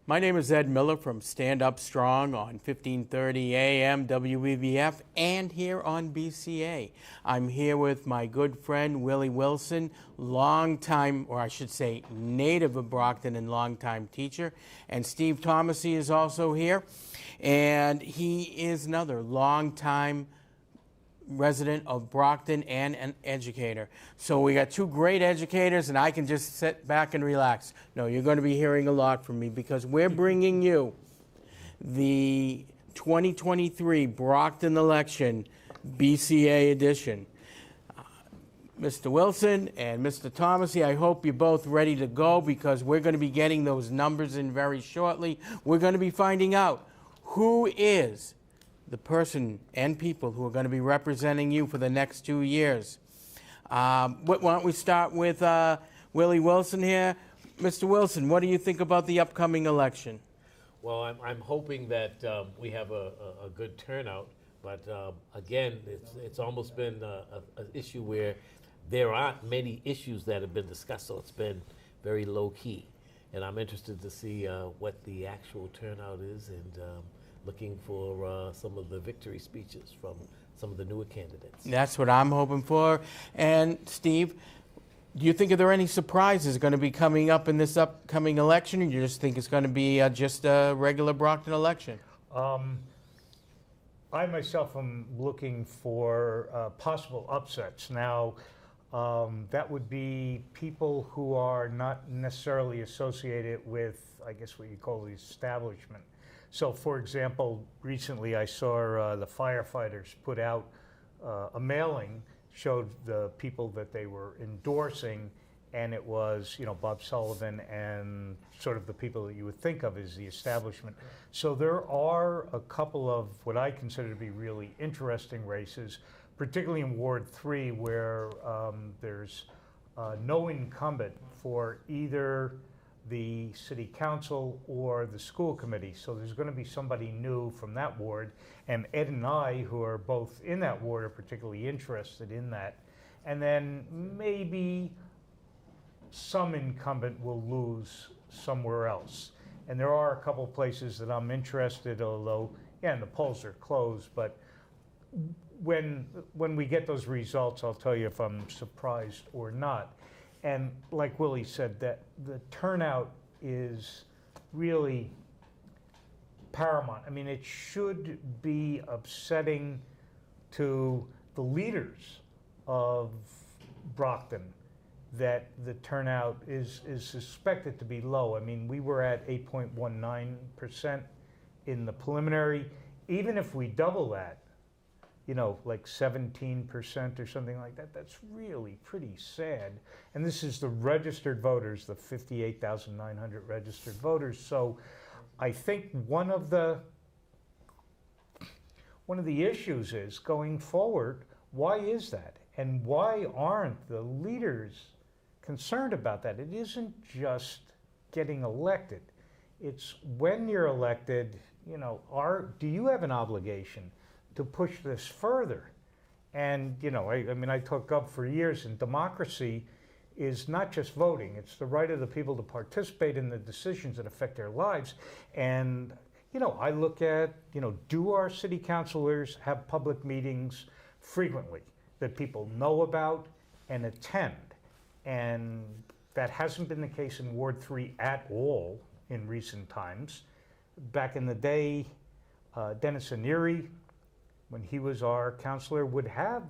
My name is Ed Miller from Stand Up Strong on 1530 AM WEVF and here on BCA. I'm here with my good friend Willie Wilson, longtime, or I should say native of Brockton and longtime teacher. And Steve Thomasy is also here. And he is another longtime resident of Brockton and an educator. So we got two great educators and I can just sit back and relax. No, you're going to be hearing a lot from me because we're bringing you the 2023 Brockton election BCA edition. Mr. Wilson and Mr. Thomasy, I hope you're both ready to go because we're going to be getting those numbers in very shortly. We're going to be finding out who is the person and people who are going to be representing you for the next 2 years. Why don't we start with Willie Wilson here. Mr. Wilson, what do you think about the upcoming election? Well, I'm hoping that we have a good turnout, but again, it's almost been an issue where there aren't many issues that have been discussed, so it's been very low key. And I'm interested to see what the actual turnout is and looking for some of the victory speeches from some of the newer candidates. That's what I'm hoping for. And Steve, do you think there are any surprises going to be coming up in this upcoming election, or you just think it's going to be just a regular Brockton election? I myself am looking for possible upsets. Now, that would be people who are not necessarily associated with, I guess, what you call the establishment. So, for example, recently I saw the firefighters put out a mailing, showed the people that they were endorsing, and it was, you know, Bob Sullivan and sort of the people that you would think of as the establishment. So there are a couple of what I consider to be really interesting races, particularly in Ward 3, where there's no incumbent for either the city council or the school committee. So there's going to be somebody new from that ward, and Ed and I, who are both in that ward, are particularly interested in that. And then maybe some incumbent will lose somewhere else. And there are a couple places that I'm interested, although, yeah, the polls are closed, but when we get those results, I'll tell you if I'm surprised or not. And like Willie said, that the turnout is really paramount. I mean, it should be upsetting to the leaders of Brockton that the turnout is suspected to be low. I mean, we were at 8.19% in the preliminary. Even if we double that, you know, like 17% or something like that, that's really pretty sad. And this is the registered voters, the 58,900 registered voters. So I think one of the issues is going forward, why is that? And why aren't the leaders concerned about that? It isn't just getting elected. It's when you're elected, you know, do you have an obligation to push this further? And, you know, I mean, I took up for years, and democracy is not just voting. It's the right of the people to participate in the decisions that affect their lives. And, you know, I look at, you know, do our city councilors have public meetings frequently that people know about and attend? And that hasn't been the case in Ward 3 at all in recent times. Back in the day, Dennis Aneri, when he was our counselor, would have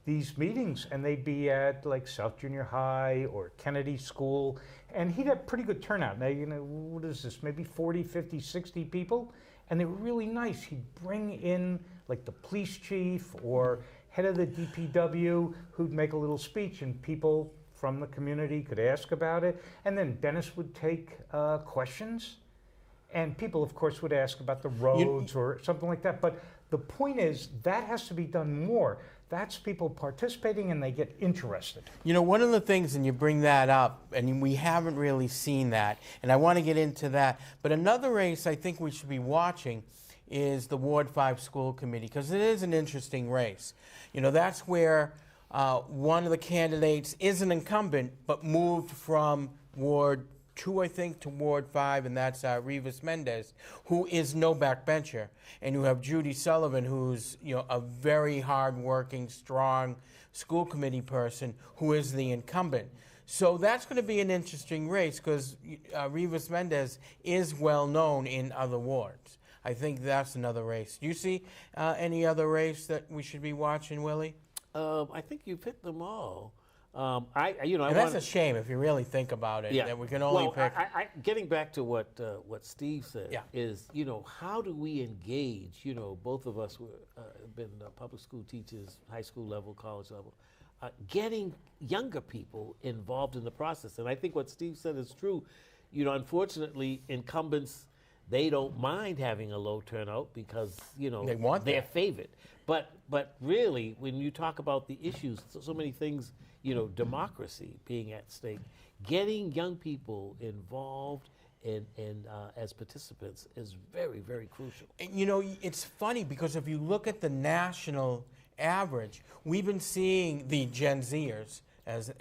these meetings, and they'd be at like South Junior High or Kennedy School, and he'd have pretty good turnout. Now, you know, what is this, maybe 40, 50, 60 people? And they were really nice. He'd bring in like the police chief or head of the DPW who'd make a little speech, and people from the community could ask about it. And then Dennis would take questions, and people, of course, would ask about the roads or something like that. But the point is, that has to be done more. That's people participating and they get interested. You know, one of the things, and you bring that up, and we haven't really seen that, and I want to get into that, but another race I think we should be watching is the Ward 5 School Committee, because it is an interesting race. You know, that's where one of the candidates is an incumbent, but moved from Ward two, I think, to Ward 5, and that's Rivas Mendez, who is no backbencher. And you have Judy Sullivan, who's a very hard-working, strong school committee person who is the incumbent. So that's going to be an interesting race because Rivas Mendez is well known in other wards. I think that's another race. Do you see any other race that we should be watching, Willie? I think you've hit them all. And that's a shame if you really think about it. Yeah. That we can only pick. Getting back to what Steve said, Yeah. is how do we engage? Both of us have been public school teachers, high school level, college level, getting younger people involved in the process. And I think what Steve said is true. Unfortunately, incumbents, they don't mind having a low turnout because They want they're that. favored. But really, when you talk about the issues, so many things, democracy being at stake, getting young people involved and as participants is very, very crucial. And it's funny because if you look at the national average, we've been seeing the Gen Zers, as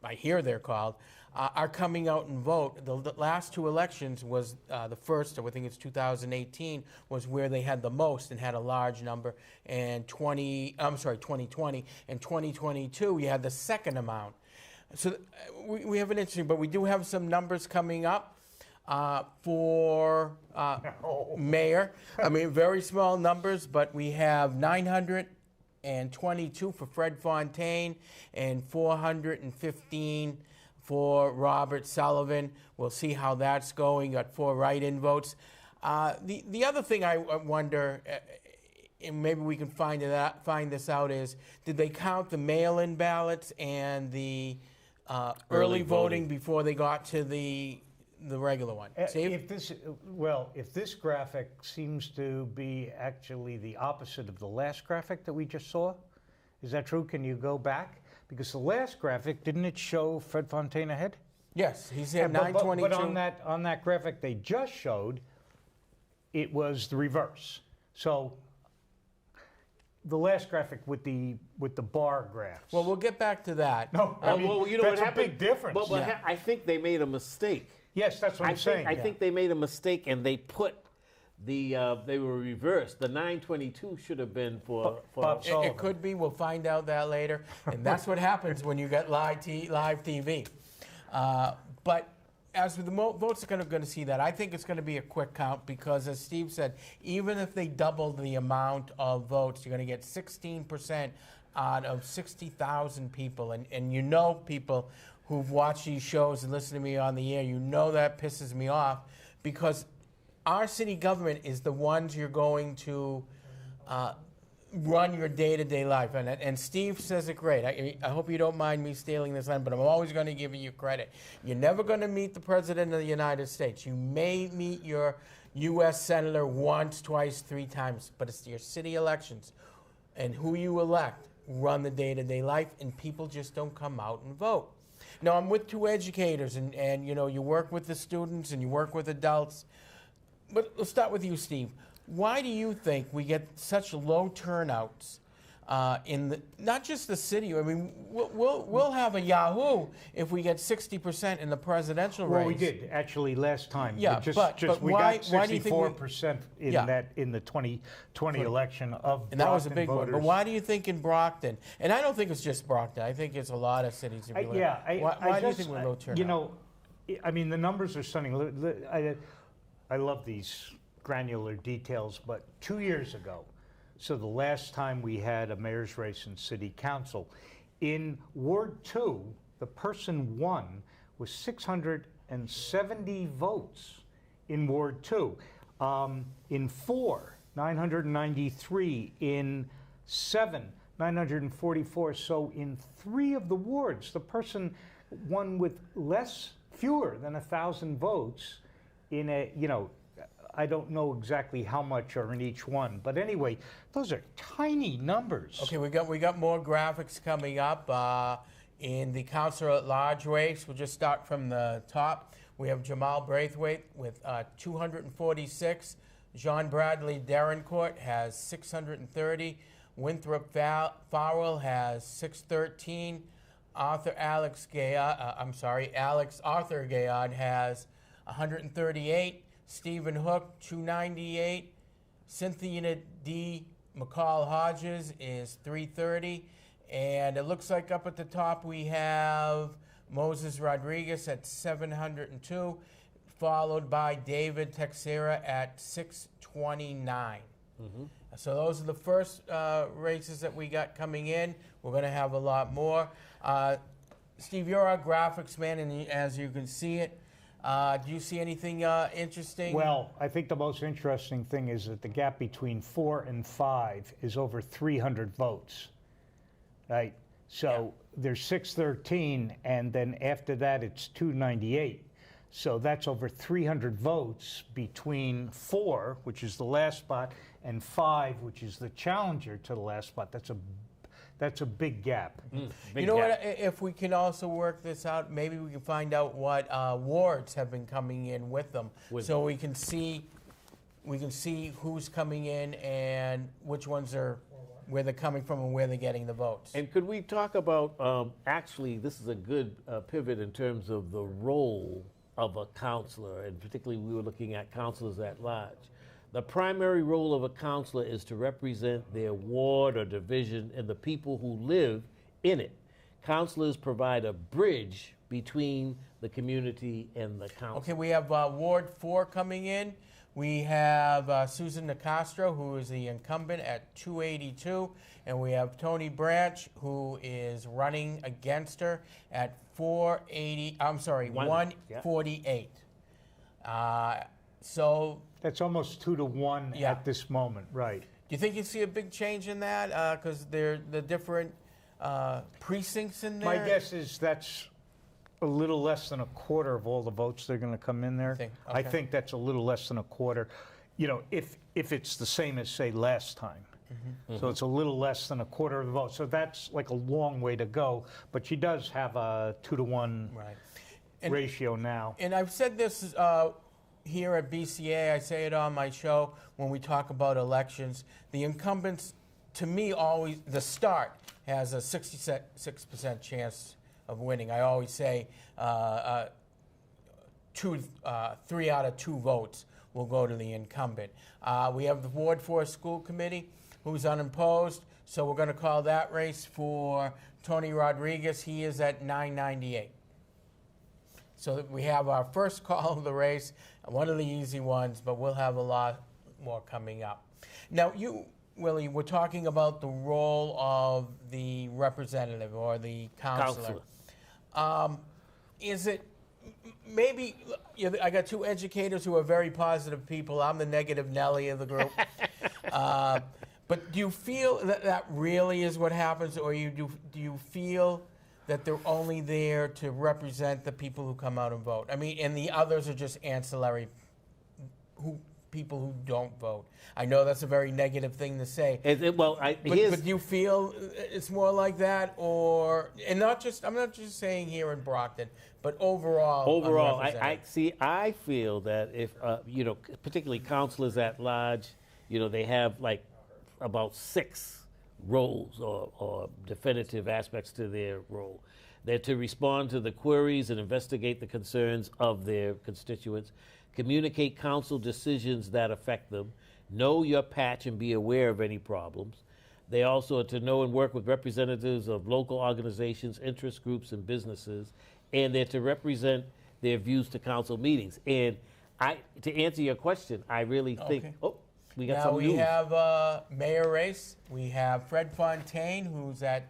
I hear they're called, are coming out and vote. The last two elections was the first, I think it's 2018, was where they had the most and had a large number. And 2020 and 2022, you had the second amount. So we have an interesting, but we do have some numbers coming up for mayor. I mean, very small numbers, but we have 922 for Fred Fontaine and 415 for Robert Sullivan. We'll see how that's going. Got 4 write-in votes. The other thing I wonder, and maybe we can find this out, is did they count the mail-in ballots and the early voting before they got to the regular one? Steve? If this graphic seems to be actually the opposite of the last graphic that we just saw, is that true? Can you go back? Because the last graphic, didn't it show Fred Fontaine ahead? Yes, he's at 922. But on that graphic they just showed, it was the reverse. So the last graphic with the bar graphs. Well, we'll get back to that. No, That's what happened? A big difference. But I think they made a mistake. Yes, that's what I'm saying. I think they made a mistake and they put they were reversed. The 922 should have been for It could be. We'll find out that later. And that's what happens when you get live TV. But as with the votes, are going to see that. I think it's going to be a quick count because, as Steve said, even if they double the amount of votes, you're going to get 16% out of 60,000 people. And people who've watched these shows and listened to me on the air, that pisses me off because our city government is the ones you're going to run your day-to-day life. And Steve says it great. I hope you don't mind me stealing this line, but I'm always going to give you credit. You're never going to meet the President of the United States. You may meet your U.S. Senator once, twice, 3 times, but it's your city elections. And who you elect run the day-to-day life, and people just don't come out and vote. Now, I'm with 2 educators, and you work with the students and you work with adults. But let's start with you, Steve. Why do you think we get such low turnouts in not just the city? I mean, we'll have a Yahoo if we get 60% in the presidential race. Well, we did actually last time. Yeah, but we why got do you think 64% in the 2020 election of and that was a Brockton big voters. one. But why do you think in Brockton? And I don't think it's just Brockton. I think it's a lot of cities. Why do you think we're low turnout? I mean, the numbers are stunning. I love these granular details, but 2 years ago, so the last time we had a mayor's race in city council, in Ward 2, the person won with 670 votes in Ward 2. In 4, 993. In 7, 944. So in 3 of the wards, the person won with fewer than 1,000 votes in a, I don't know exactly how much are in each one, but anyway, those are tiny numbers. Okay, we got more graphics coming up in the councilor at large race. We'll just start from the top. We have Jamal Braithwaite with 246. John Bradley Derencourt has 630. Winthrop Farrell has 613. Alex Arthur Gayard has 138. Stephen Hook, 298. Cynthia D. McCall Hodges is 330. And it looks like up at the top we have Moses Rodriguez at 702, followed by David Texera at 629. So those are the first races that we got coming in. We're going to have a lot more. Steve, you're our graphics man, and as you can see it, do you see anything interesting? Well, I think the most interesting thing is that the gap between 4 and 5 is over 300 votes, right? So there's 613, and then after that it's 298. So that's over 300 votes between 4, which is the last spot, and 5, which is the challenger to the last spot. That's a big gap. You know what? If we can also work this out, maybe we can find out what wards have been coming in with them, so we can see who's coming in and which ones are where they're coming from and where they're getting the votes. And could we talk about actually, this is a good pivot in terms of the role of a counselor, and particularly we were looking at counselors at large. The primary role of a counselor is to represent their ward or division and the people who live in it. Counselors provide a bridge between the community and the council. Okay, we have Ward 4 coming in. We have Susan Nicastro, who is the incumbent at 282, and we have Tony Branch, who is running against her at 148. So That's almost 2 to 1 at this moment, right? do you think you see a big change in that? Because they're the different precincts in there? My guess is that's a little less than a quarter of all the votes that are going to come in there. I Okay. think that's a little less than a quarter. You know, if it's the same as, say, last time. So it's a little less than a quarter of the vote. So that's like a long way to go. But she does have a 2 to 1 ratio now. And I've said this here at BCA, I say it on my show when we talk about elections. The incumbents, to me, always, the start has a 66% chance of winning. I always say 3 out of 2 votes will go to the incumbent. We have the Ward 4 School Committee, who's unopposed, so we're going to call that race for Tony Rodriguez. He is at 998. So we have our first call of the race, one of the easy ones, but we'll have a lot more coming up. Now, you, Willie, we're talking about the role of the representative or the counselor. Is it maybe, I got 2 educators who are very positive people. I'm the negative Nelly of the group. But do you feel that that really is what happens, or do you feel that they're only there to represent the people who come out and vote? I mean, and the others are just ancillary people who don't vote. I know that's a very negative thing to say. But do you feel it's more like that, or I'm not just saying here in Brockton, but overall? Overall, I feel that if particularly counselors at large, they have like about 6 roles or definitive aspects to their role. They're to respond to the queries and investigate the concerns of their constituents, communicate council decisions that affect them, know your patch and be aware of any problems. They also are to know and work with representatives of local organizations, interest groups, and businesses, and they're to represent their views to council meetings. And to answer your question, I really think, we got some news. Now we have mayor race. We have Fred Fontaine, who's at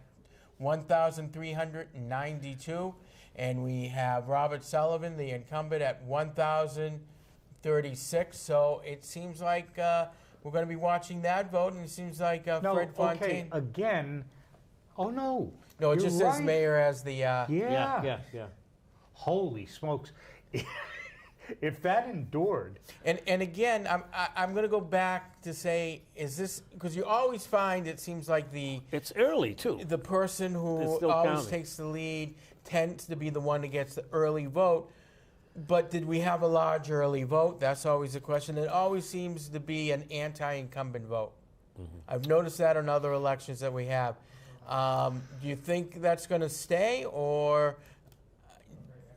1,392, and we have Robert Sullivan, the incumbent, at 1,036. So it seems like we're going to be watching that vote, and it seems like Fred Fontaine. Again. Oh no. No, it just says mayor as the. Yeah. Holy smokes. If that endured. And again, I'm going to go back to say, is this, because you always find it seems like it's early too. The person who always takes the lead tends to be the one that gets the early vote. But did we have a large early vote? That's always a question. It always seems to be an anti-incumbent vote. I've noticed that in other elections that we have. Do you think that's going to stay, or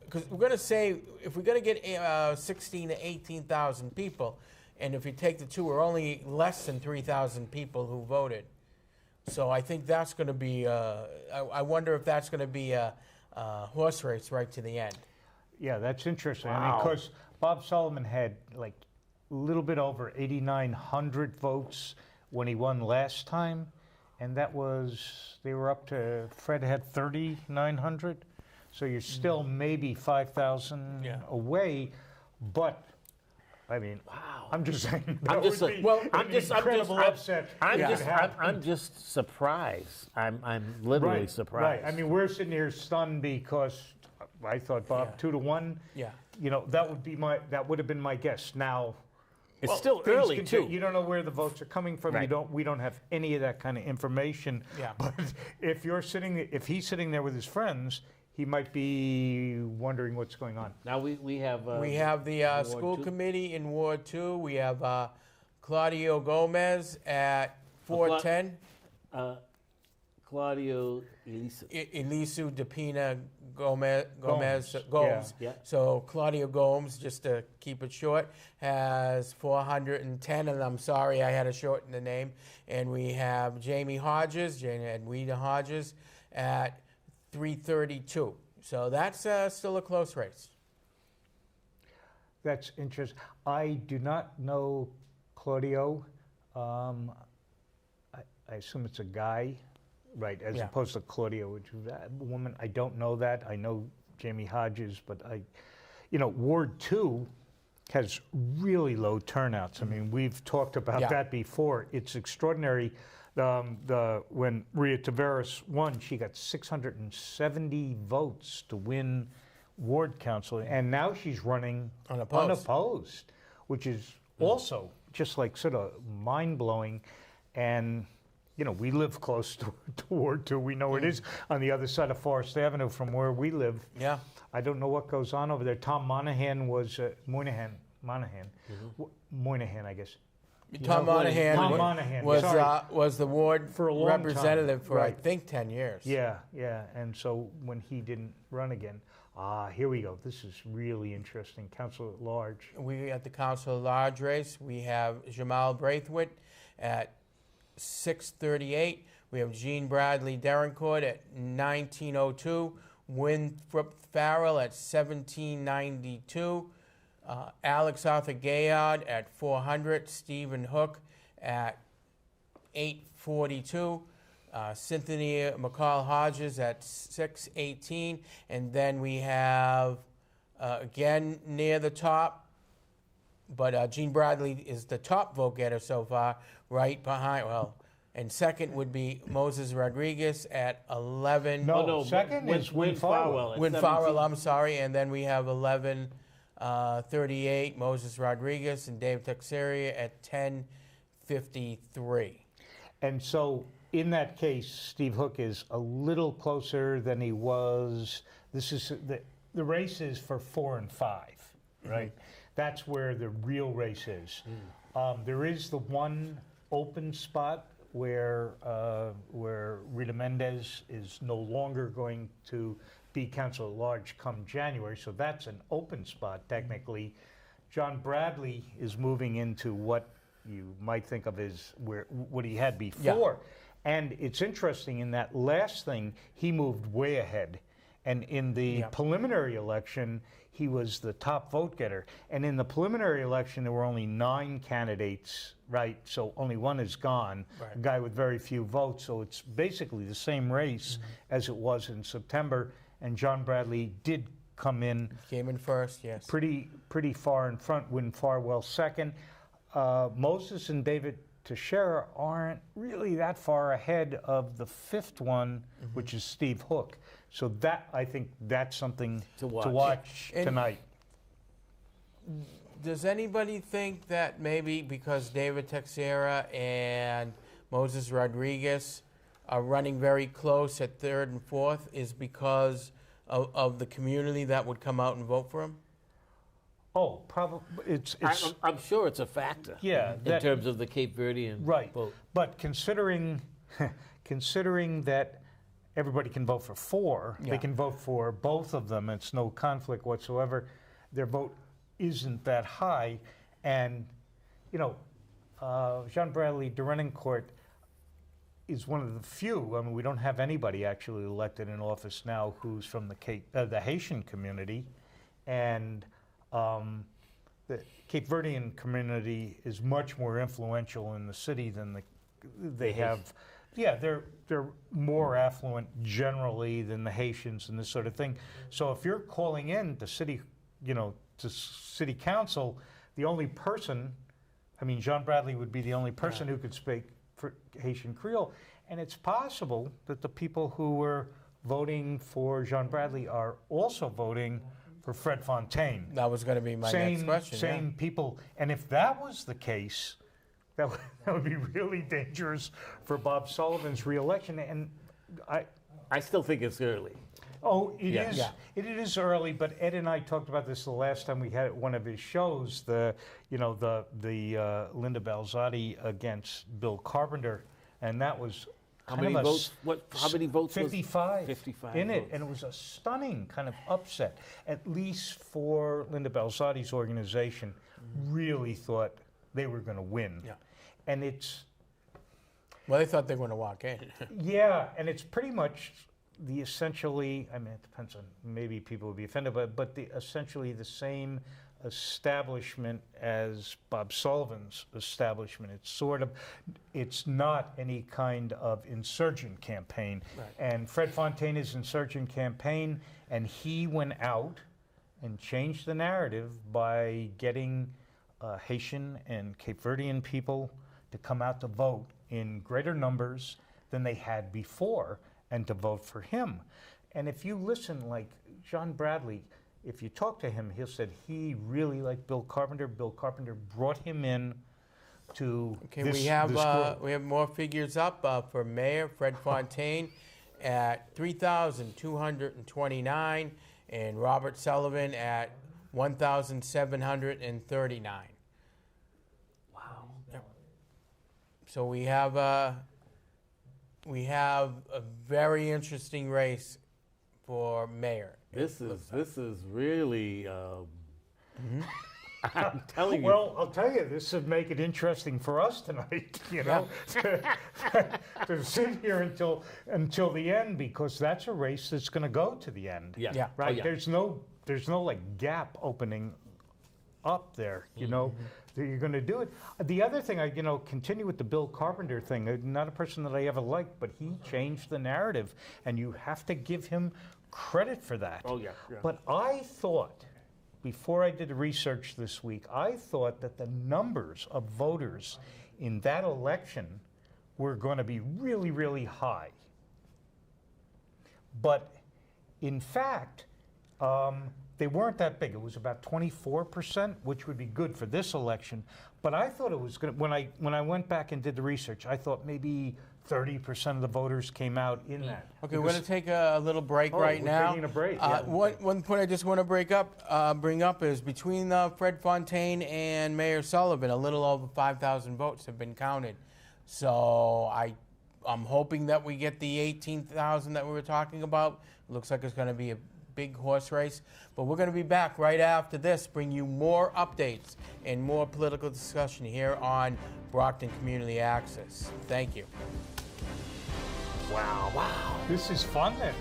because we're going to say if we're going to get 16 to 18,000 people, and if you take the two, we're only less than 3,000 people who voted. So I think that's going to be. I wonder if that's going to be a horse race right to the end. Yeah, that's interesting. Wow. I mean, because Bob Sullivan had like a little bit over 8,900 votes when he won last time, and that was, they were up to, Fred had 3,900, so you're still maybe 5,000 away, but I mean, Wow. I'm just saying. I'm just upset. I'm just surprised. I'm literally surprised. Right. I mean, we're sitting here stunned because I thought Bob 2-1. Yeah. You know, that would have been my guess. Now, It's still things early can too. You don't know where the votes are coming from. Right. We don't have any of that kind of information. Yeah. But if he's sitting there with his friends, he might be wondering what's going on. Now we have the Ward school 2. committee in Ward 2. We have Claudio Gomez at 410. Claudio Elisa. Elisu Depina Gomes. Yeah. So Claudio Gomes, just to keep it short, has 410, and I'm sorry I had to shorten the name. And we have Jamie Edwina Hodges at 332. So that's still a close race. That's interesting. I do not know Claudio. I assume it's a guy, right, as opposed to Claudio, which is a woman. I don't know that. I know Jamie Hodges, but Ward 2 has really low turnouts. I mean, we've talked about that before. It's extraordinary. When Maria Taveras won, she got 670 votes to win ward council, and now she's running unopposed, which is also just like sort of mind-blowing. And we live close to Ward 2. We know where it is on the other side of Forest Avenue from where we live. Yeah. I don't know what goes on over there. Tom Moynihan was Moynihan, I guess. Tom Moynihan was the ward for a long representative time. for I think 10 years. Yeah. And so when he didn't run again, here we go. This is really interesting. Council at large. We at the Council at large race. We have Jamal Braithwaite at 638. We have Jean Bradley Derencourt at 1902. Winthrop Farrell at 1792. Alex Arthur Gayard at 400. Stephen Hook at 842. Cynthia McCall Hodges at 618. And then we have, again, near the top, but Jean Bradley is the top vote getter so far, right behind, and second would be Moses Rodriguez at 11. No, second is Win Farwell. Win Farwell, I'm sorry. And then we have 1138, Moses Rodriguez, and Dave Teixeira at 1053. And so in that case, Steve Hook is a little closer than he was. This is the race is for 4 and 5, right? Mm-hmm. That's where the real race is. There is the one open spot where Rita Mendez is no longer going to be council at large come January, so that's an open spot technically. John Bradley is moving into what you might think of as what he had before. Yeah. And it's interesting, in that last thing, he moved way ahead. And in the preliminary election, he was the top vote getter. And in the preliminary election, there were only 9 candidates, right? So only one is gone, a guy with very few votes. So it's basically the same race as it was in September. And John Bradley did come in. Came in first, yes. Pretty far in front, Win Farwell second. Moses and David Teixeira aren't really that far ahead of the 5th one, which is Steve Hook. So that, I think that's something to watch tonight. Does anybody think that maybe because David Teixeira and Moses Rodriguez are running very close at 3rd and 4th is because of the community that would come out and vote for him? Oh, probably. I'm sure it's a factor. Yeah, in terms of the Cape Verdean vote. But considering that everybody can vote for 4. Yeah. They can vote for both of them. It's no conflict whatsoever. Their vote isn't that high. And, you know, Jean Bradley Durenencourt is one of the few. I mean, we don't have anybody actually elected in office now who's from the Haitian community. And the Cape Verdean community is much more influential in the city than they have. Yeah, they're more affluent generally than the Haitians and this sort of thing. So if you're calling in the city, you know, to city council, the only person, I mean, Jean Bradley would be the only person who could speak for Haitian Creole. And it's possible that the people who were voting for Jean Bradley are also voting for Fred Fontaine. That was going to be my next question. Same people. And if that was the case, that would be really dangerous for Bob Sullivan's reelection. And I still think it's early. Oh, it Yeah. is. Yeah. It is early, but Ed and I talked about this the last time we had one of his shows. The Linda Balzotti against Bill Carpenter, and that was How kind many of a votes? How many votes? 55. 55 in it, votes. and it was a stunning kind of upset. At least for Linda Balzotti's organization, really thought they were going to win. Yeah. And it's Well, they thought they were going to walk in. yeah, and it's pretty much the essentially, I mean, it depends on, maybe people would be offended, but essentially the same establishment as Bob Sullivan's establishment. It's not any kind of insurgent campaign. Right. And Fred Fontaine's insurgent campaign, and he went out and changed the narrative by getting Haitian and Cape Verdean people to come out to vote in greater numbers than they had before and to vote for him. And if you listen, like John Bradley, if you talk to him, he'll said he really liked Bill Carpenter. Bill Carpenter brought him in to Okay, this we have group. we have more figures up for Mayor Fred Fontaine at 3,229 and Robert Sullivan at 1,739. Wow. So we have a very interesting race for mayor. This is really. I'm telling you. Well, I'll tell you, this would make it interesting for us tonight, you know, to sit here until the end, because that's a race that's going to go to the end. Yeah. Yeah. Right? Oh, yeah. There's no like gap opening up there, you know, that you're going to do it. The other thing, continue with the Bill Carpenter thing. Not a person that I ever liked, but he changed the narrative, and you have to give him credit for that. Oh, yeah, yeah. But I thought, before I did the research this week, I thought that the numbers of voters in that election were going to be really, really high. But in fact, they weren't that big. It was about 24%, which would be good for this election. But I thought it was going to, when I went back and did the research, I thought maybe 30% of the voters came out in that. Okay, we're going to take a little break right we're now. taking a break, One point I just want to bring up is between Fred Fontaine and Mayor Sullivan, a little over 5,000 votes have been counted. So I'm hoping that we get the 18,000 that we were talking about. It looks like it's going to be a big horse race. But we're going to be back right after this, bring you more updates and more political discussion here on Brockton Community Access. Thank you. Wow. This is fun then.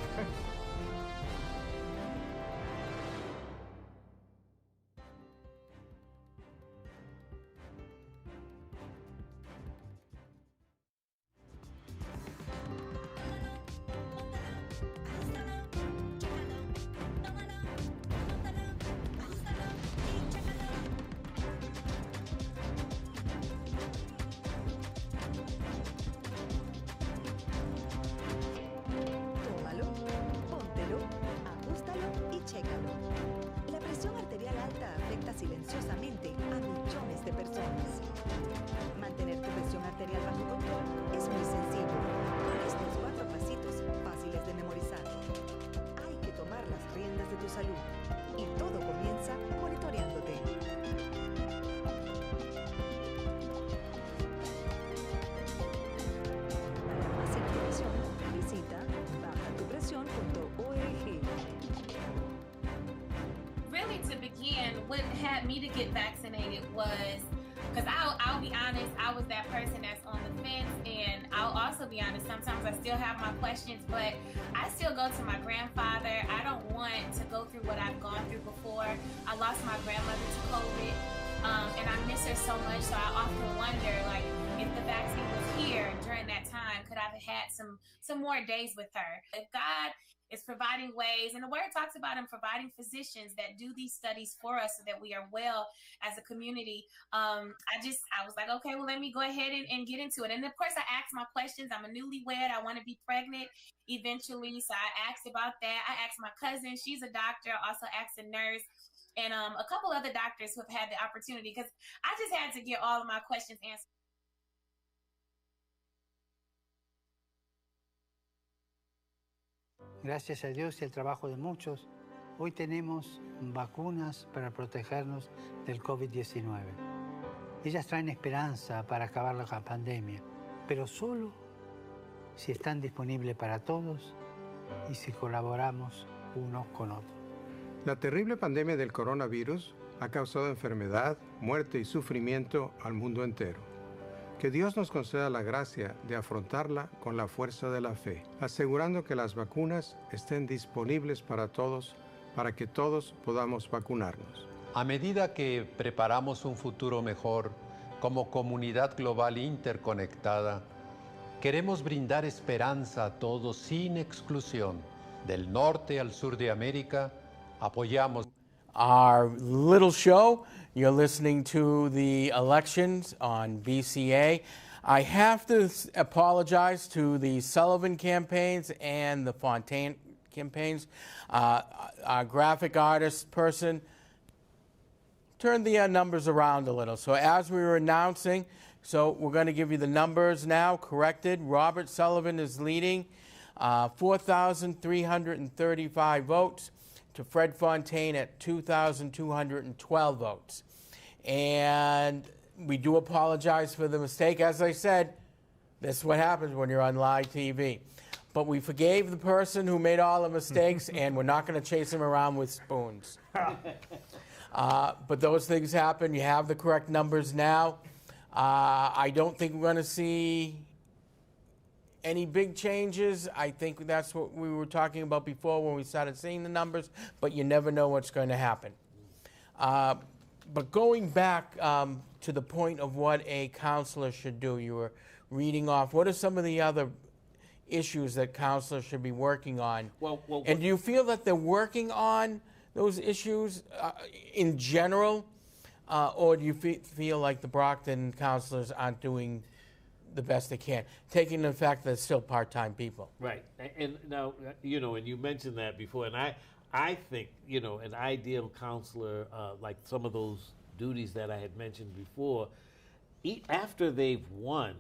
Tómalo, póntelo, ajustalo y chécalo. La presión arterial alta afecta silenciosamente a millones de personas. Mantener tu presión arterial bajo control es muy sencillo, con estos 4 pasitos fáciles de memorizar. Hay que tomar las riendas de tu salud y todo comienza monitoreándote. Para más información, visita led me to get vaccinated was, because I'll be honest, I was that person that's on the fence, and I'll also be honest, sometimes I still have my questions, but I still go to my grandfather. I don't want to go through what I've gone through before. I lost my grandmother to COVID, and I miss her so much, so I often wonder, like, if the vaccine was here during that time, could I have had some more days with her? If God is providing ways, and the word talks about him providing physicians that do these studies for us so that we are well as a community. I was like, okay, well, let me go ahead and get into it. And of course I asked my questions. I'm a newlywed. I want to be pregnant eventually. So I asked about that. I asked my cousin, she's a doctor. I also asked a nurse and a couple other doctors who have had the opportunity, because I just had to get all of my questions answered. Gracias a Dios y al trabajo de muchos, hoy tenemos vacunas para protegernos del COVID-19. Ellas traen esperanza para acabar la pandemia, pero solo si están disponibles para todos y si colaboramos unos con otros. La terrible pandemia del coronavirus ha causado enfermedad, muerte y sufrimiento al mundo entero. Que Dios nos conceda la gracia de afrontarla con la fuerza de la fe, asegurando que las vacunas estén disponibles para todos, para que todos podamos vacunarnos. A medida que preparamos un futuro mejor como comunidad global interconectada, queremos brindar esperanza a todos sin exclusión. Del norte al sur de América, apoyamos our little show. You're listening to the elections on BCA. I have to apologize to the Sullivan campaigns and the Fontaine campaigns. Our graphic artist person turned the numbers around a little. So as we were announcing, so we're going to give you the numbers now, corrected. Robert Sullivan is leading, 4,335 votes. To Fred Fontaine at 2,212 votes. And we do apologize for the mistake. As I said, this is what happens when you're on live TV. But we forgave the person who made all the mistakes, and we're not going to chase him around with spoons. But those things happen. You have the correct numbers now. I don't think we're going to see any big changes. I think that's what we were talking about before when we started seeing the numbers, but you never know what's going to happen. But going back to the point of what a counselor should do, you were reading off, what are some of the other issues that counselors should be working on? And do you feel that they're working on those issues in general, or do you feel like the Brockton counselors aren't doing the best they can, taking the fact that it's still part-time people? Right. And now, and you mentioned that before, and I think, an ideal counselor, like some of those duties that I had mentioned before, after they've won,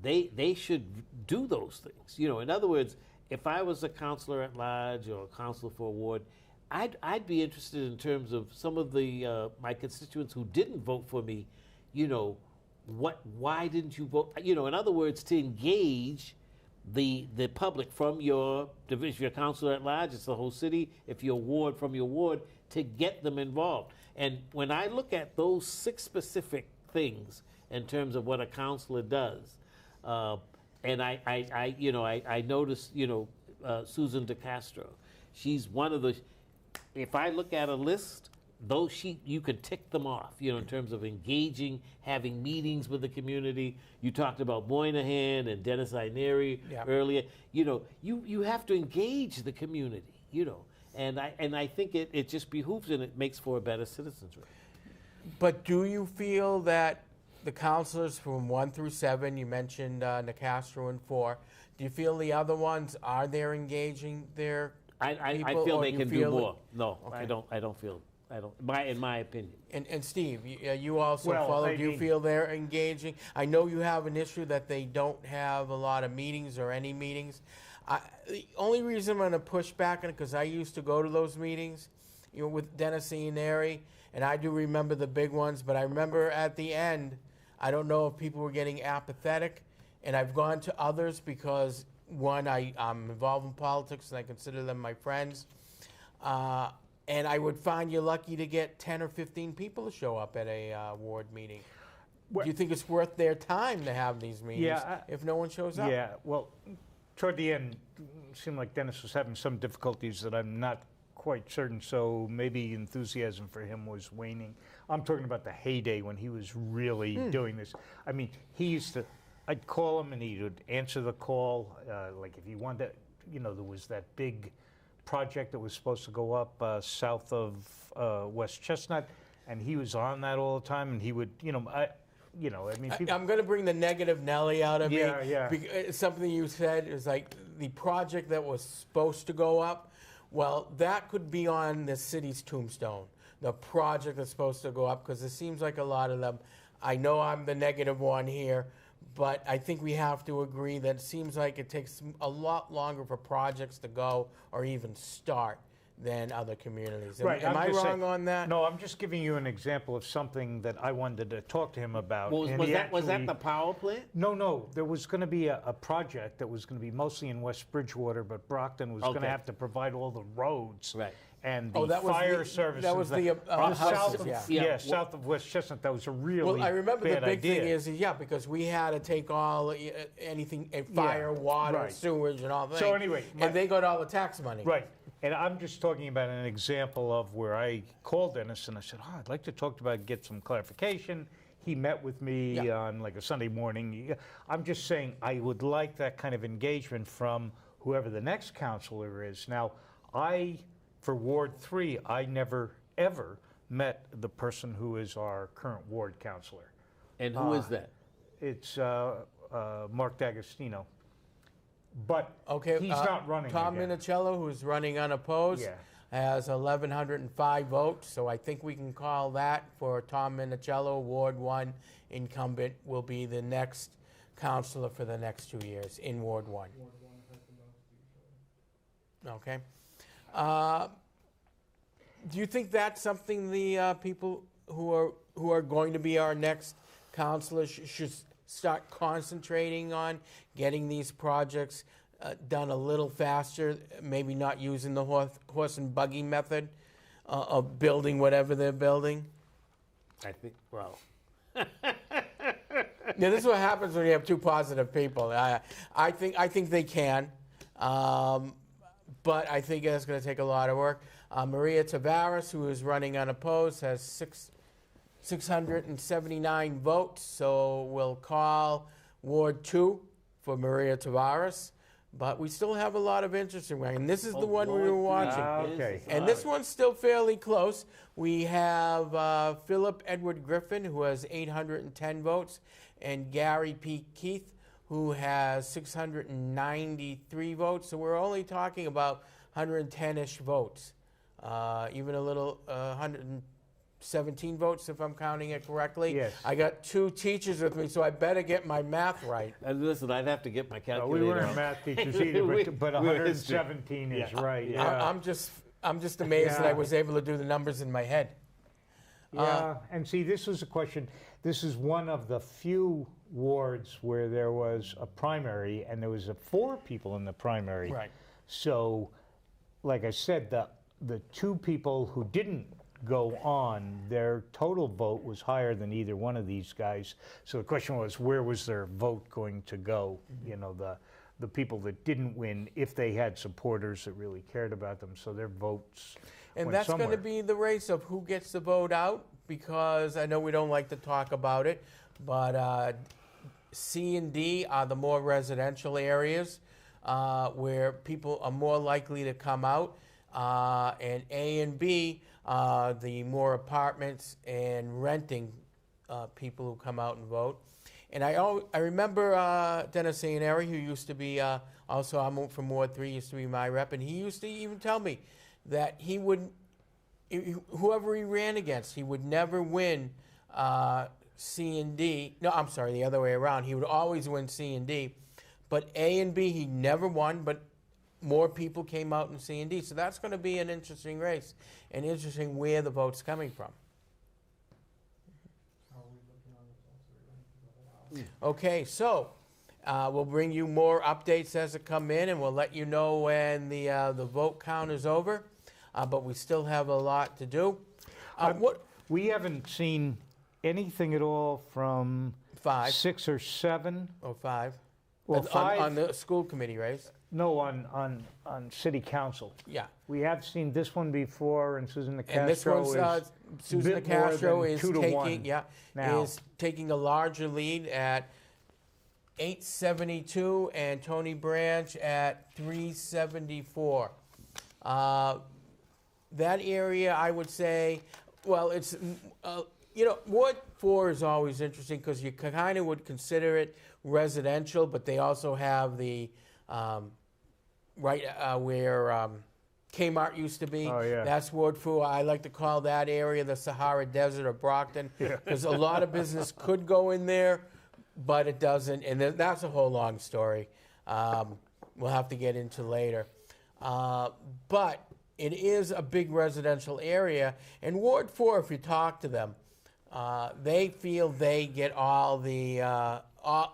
they should do those things. In other words, if I was a counselor at large or a counselor for a ward, I'd be interested in terms of some of the my constituents who didn't vote for me, why didn't you vote? In other words, to engage the public from your division. If you're a counselor at large, it's the whole city. If you're a ward, from your ward, to get them involved. And when I look at those 6 specific things in terms of what a counselor does, and I noticed, Susan DeCastro, she's one of the. If I look at a list, you could tick them off, in terms of engaging, having meetings with the community. You talked about Moynihan and Dennis Aineri earlier. You have to engage the community, and I think it just behooves and it makes for a better citizenry. But do you feel that the counselors from 1 through 7, you mentioned Nicastro and 4, do you feel the other ones, are they engaging their I people, feel they can do more. No, okay. I don't feel. In my opinion. And Steve, you also Well, follow. Do you feel they're engaging? I know you have an issue that they don't have a lot of meetings or any meetings. The only reason I'm going to push back on it, because I used to go to those meetings, with Dennis Aineri, and I do remember the big ones, but I remember at the end, I don't know if people were getting apathetic, and I've gone to others because, one, I'm involved in politics and I consider them my friends. And I would find you lucky to get 10 or 15 people to show up at a ward meeting. Do you think it's worth their time to have these meetings if no one shows up? Yeah, well, toward the end, it seemed like Dennis was having some difficulties that I'm not quite certain, so maybe enthusiasm for him was waning. I'm talking about the heyday when he was really doing this. I mean, he used to, I'd call him and he would answer the call, like if he wanted, there was that big project that was supposed to go up south of West Chestnut, and he was on that all the time, and he would, I'm going to bring the negative Nelly out of me. Yeah. Something you said is like the project that was supposed to go up. Well, that could be on the city's tombstone. The project that's supposed to go up, because it seems like a lot of them. I know I'm the negative one here, but I think we have to agree that it seems like it takes a lot longer for projects to go or even start than other communities. Am I wrong on that? No, I'm just giving you an example of something that I wanted to talk to him about. Was that the power plant? No. There was going to be a project that was going to be mostly in West Bridgewater, but Brockton was going to have to provide all the roads. Right. And the fire services. That was south of, yeah. south of West Chestnut. That was a really Well, I remember bad the big idea. thing is, because we had to take all anything, fire, water, right. sewage, and all that. So anyway, and they got all the tax money. Right. And I'm just talking about an example of where I called Dennis and I said, I'd like to talk about, get some clarification. He met with me on like a Sunday morning. I'm just saying I would like that kind of engagement from whoever the next counselor is. Now, for Ward 3, I never, ever met the person who is our current ward counselor. And who is that? It's Mark D'Agostino. But he's not running Tom again. Minicello, who's running unopposed, has 1,105 votes. So I think we can call that for Tom Minicello, Ward 1 incumbent, will be the next counselor for the next 2 years in Ward 1. Okay. Do you think that's something the people who are going to be our next counselors should start concentrating on, getting these projects done a little faster, maybe not using the horse and buggy method of building whatever they're building? I think, well. Yeah, this is what happens when you have two positive people. I think they can, but I think it's going to take a lot of work. Maria Tavares, who is running unopposed, has 679 votes, so we'll call Ward 2 for Maria Tavares. But we still have a lot of interest in running. And this is the one we were watching. Okay. And this one's still fairly close. We have Philip Edward Griffin, who has 810 votes, and Gary P. Keith, who has 693 votes. So we're only talking about 110-ish votes. Even a little 117 votes, if I'm counting it correctly. Yes. I got two teachers with me, so I better get my math right. And listen, I'd have to get my No, calculator. we weren't math teachers either, but 117 is right. Yeah. I'm just amazed that I was able to do the numbers in my head. Yeah, and see, this was a question. This is one of the few wards where there was a primary, and there was 4 people in the primary. Right. So, like I said, the 2 people who didn't go on, their total vote was higher than either one of these guys. So the question was, where was their vote going to go? Mm-hmm. You know, the people that didn't win, if they had supporters that really cared about them, so their votes And went that's somewhere. going to be the race of who gets the vote out, because I know we don't like to talk about it, but C and D are the more residential areas where people are more likely to come out, and A and B the more apartments and renting people who come out and vote. And I remember Dennis Ianneri, who used to be also, I'm from Ward 3, used to be my rep, and he used to even tell me that he would, whoever he ran against, he would never win C and D. No, I'm sorry, the other way around. He would always win C and D, but A and B he never won, but more people came out in C and D. So that's going to be an interesting race, and interesting where the vote's coming from. Okay, so we'll bring you more updates as they come in, and we'll let you know when the vote count is over. but we still have a lot to do. We haven't seen anything at all from 5 6 or 7. or 5? Well, on, 5. on the school committee race. No, on city council. Yeah. We have seen this one before, and Susan Castro And this one's is Susan bit more Castro than is 2 to 1 now. is taking a larger lead at 872, and Tony Branch at 374. That area, I would say, well, it's Ward 4 is always interesting because you kind of would consider it residential, but they also have the where Kmart used to be. Oh, yeah. That's Ward 4. I like to call that area the Sahara Desert of Brockton because a lot of business could go in there, but it doesn't. And that's a whole long story we'll have to get into later. But it is a big residential area. And Ward 4, if you talk to them, they feel they get all the,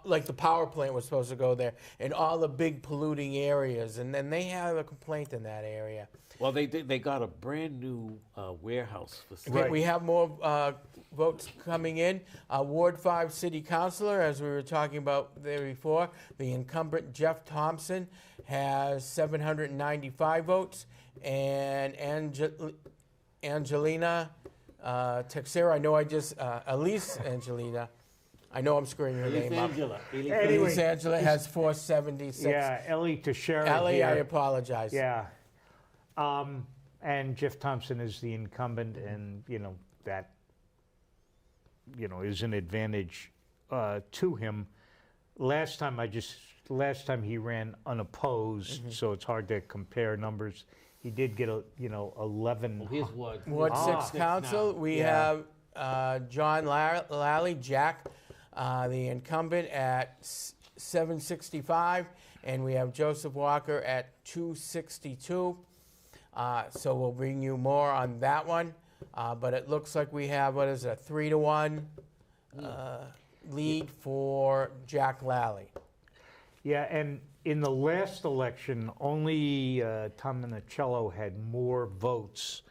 like the power plant was supposed to go there, and all the big polluting areas. And then they have a complaint in that area. Well, they got a brand new warehouse facility. Okay, we have more votes coming in. Ward 5 City Councilor, as we were talking about there before, the incumbent Jeff Thompson has 795 votes, and Angelina Texera, I know I just, Elise Angelina, I know I'm screwing her name up. Anyway, Elise Angela has 476. Yeah, Ellie Teixeira. Ellie, here. I apologize. Yeah. And Jeff Thompson is the incumbent, and that is an advantage to him. Last time he ran unopposed, so it's hard to compare numbers. He did get 11. Well, here's Ward. Ward 6 Council, we have John Lally, Jack, the incumbent at 765, and we have Joseph Walker at 262. So we'll bring you more on that one. But it looks like we have, 3-1 lead for Jack Lally. Yeah, and in the last election, only Tom Minicello had more votes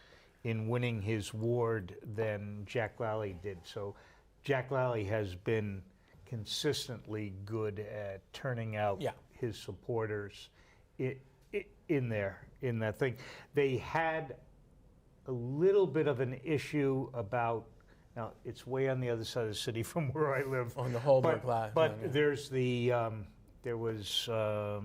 in winning his ward than Jack Lally did. So Jack Lally has been consistently good at turning out his supporters in that thing. They had a little bit of an issue about, now it's way on the other side of the city from where I live. On the Holbrook line. But there's there was the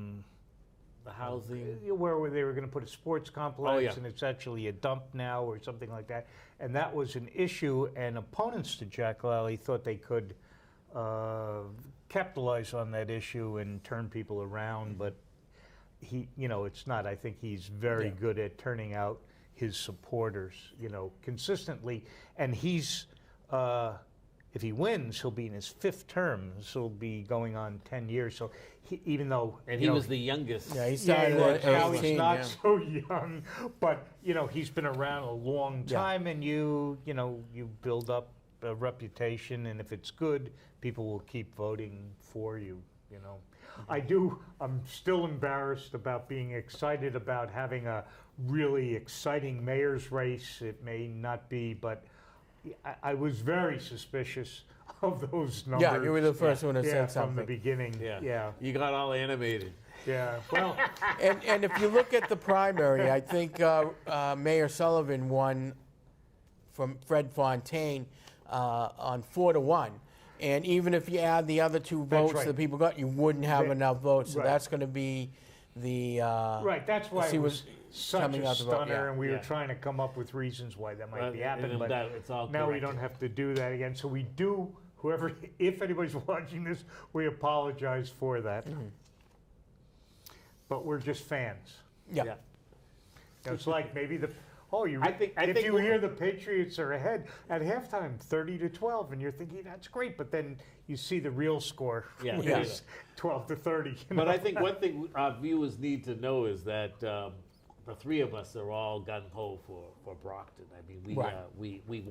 housing where they were going to put a sports complex, and it's actually a dump now or something like that. And that was an issue, and opponents to Jack Lally thought they could capitalize on that issue and turn people around, but he, it's not. I think he's very good at turning out his supporters, consistently. And he's, if he wins, he'll be in his 5th term. So he'll be going on 10 years. So even though... And he was the youngest. Yeah, he started at now 18, he's not so young. But, he's been around a long time, and you build up a reputation. And if it's good, people will keep voting for you, I'm still embarrassed about being excited about having a really exciting mayor's race. It may not be, but I was very suspicious of those numbers. Yeah, you were the first one to say something. From the beginning. Yeah. You got all animated. Yeah, well. and if you look at the primary, I think Mayor Sullivan won from Fred Fontaine on 4-1. And even if you add the other 2 votes that people got, you wouldn't have enough votes. So that's going to be the... right, that's why it was such a stunner, and we were trying to come up with reasons why that might be happening. But it's all now we don't have to do that again. So we do, if anybody's watching this, we apologize for that. But we're just fans. Yeah. It's like maybe if you hear the Patriots are ahead at halftime, 30-12, and you're thinking that's great, but then you see the real score, which is 12-30. But I think one thing our viewers need to know is that the 3 of us are all gung ho for Brockton. I mean, we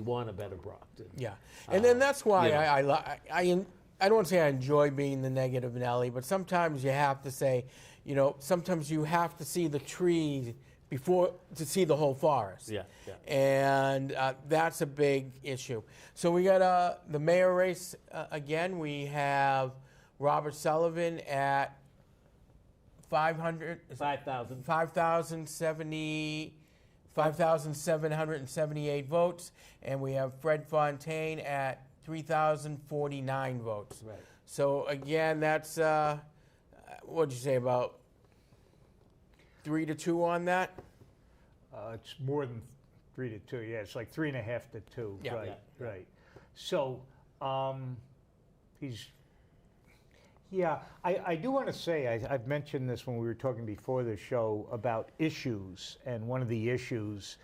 want a better Brockton. Yeah, and then that's why I don't want to say I enjoy being the negative Nelly, but sometimes you have to say, sometimes you have to see the tree before to see the whole forest. Yeah, yeah. And that's a big issue. So we got the mayor race again. We have Robert Sullivan at 5,778 votes, and we have Fred Fontaine at 3,049 votes. Right. So again, that's what'd you say, about 3-2 on that? It's more than 3-2. Yeah, it's like 3.5 to 2. Yeah. Right, Yeah. right. So he's. Yeah, I do want to say, I've mentioned this when we were talking before the show about issues, and one of the issues,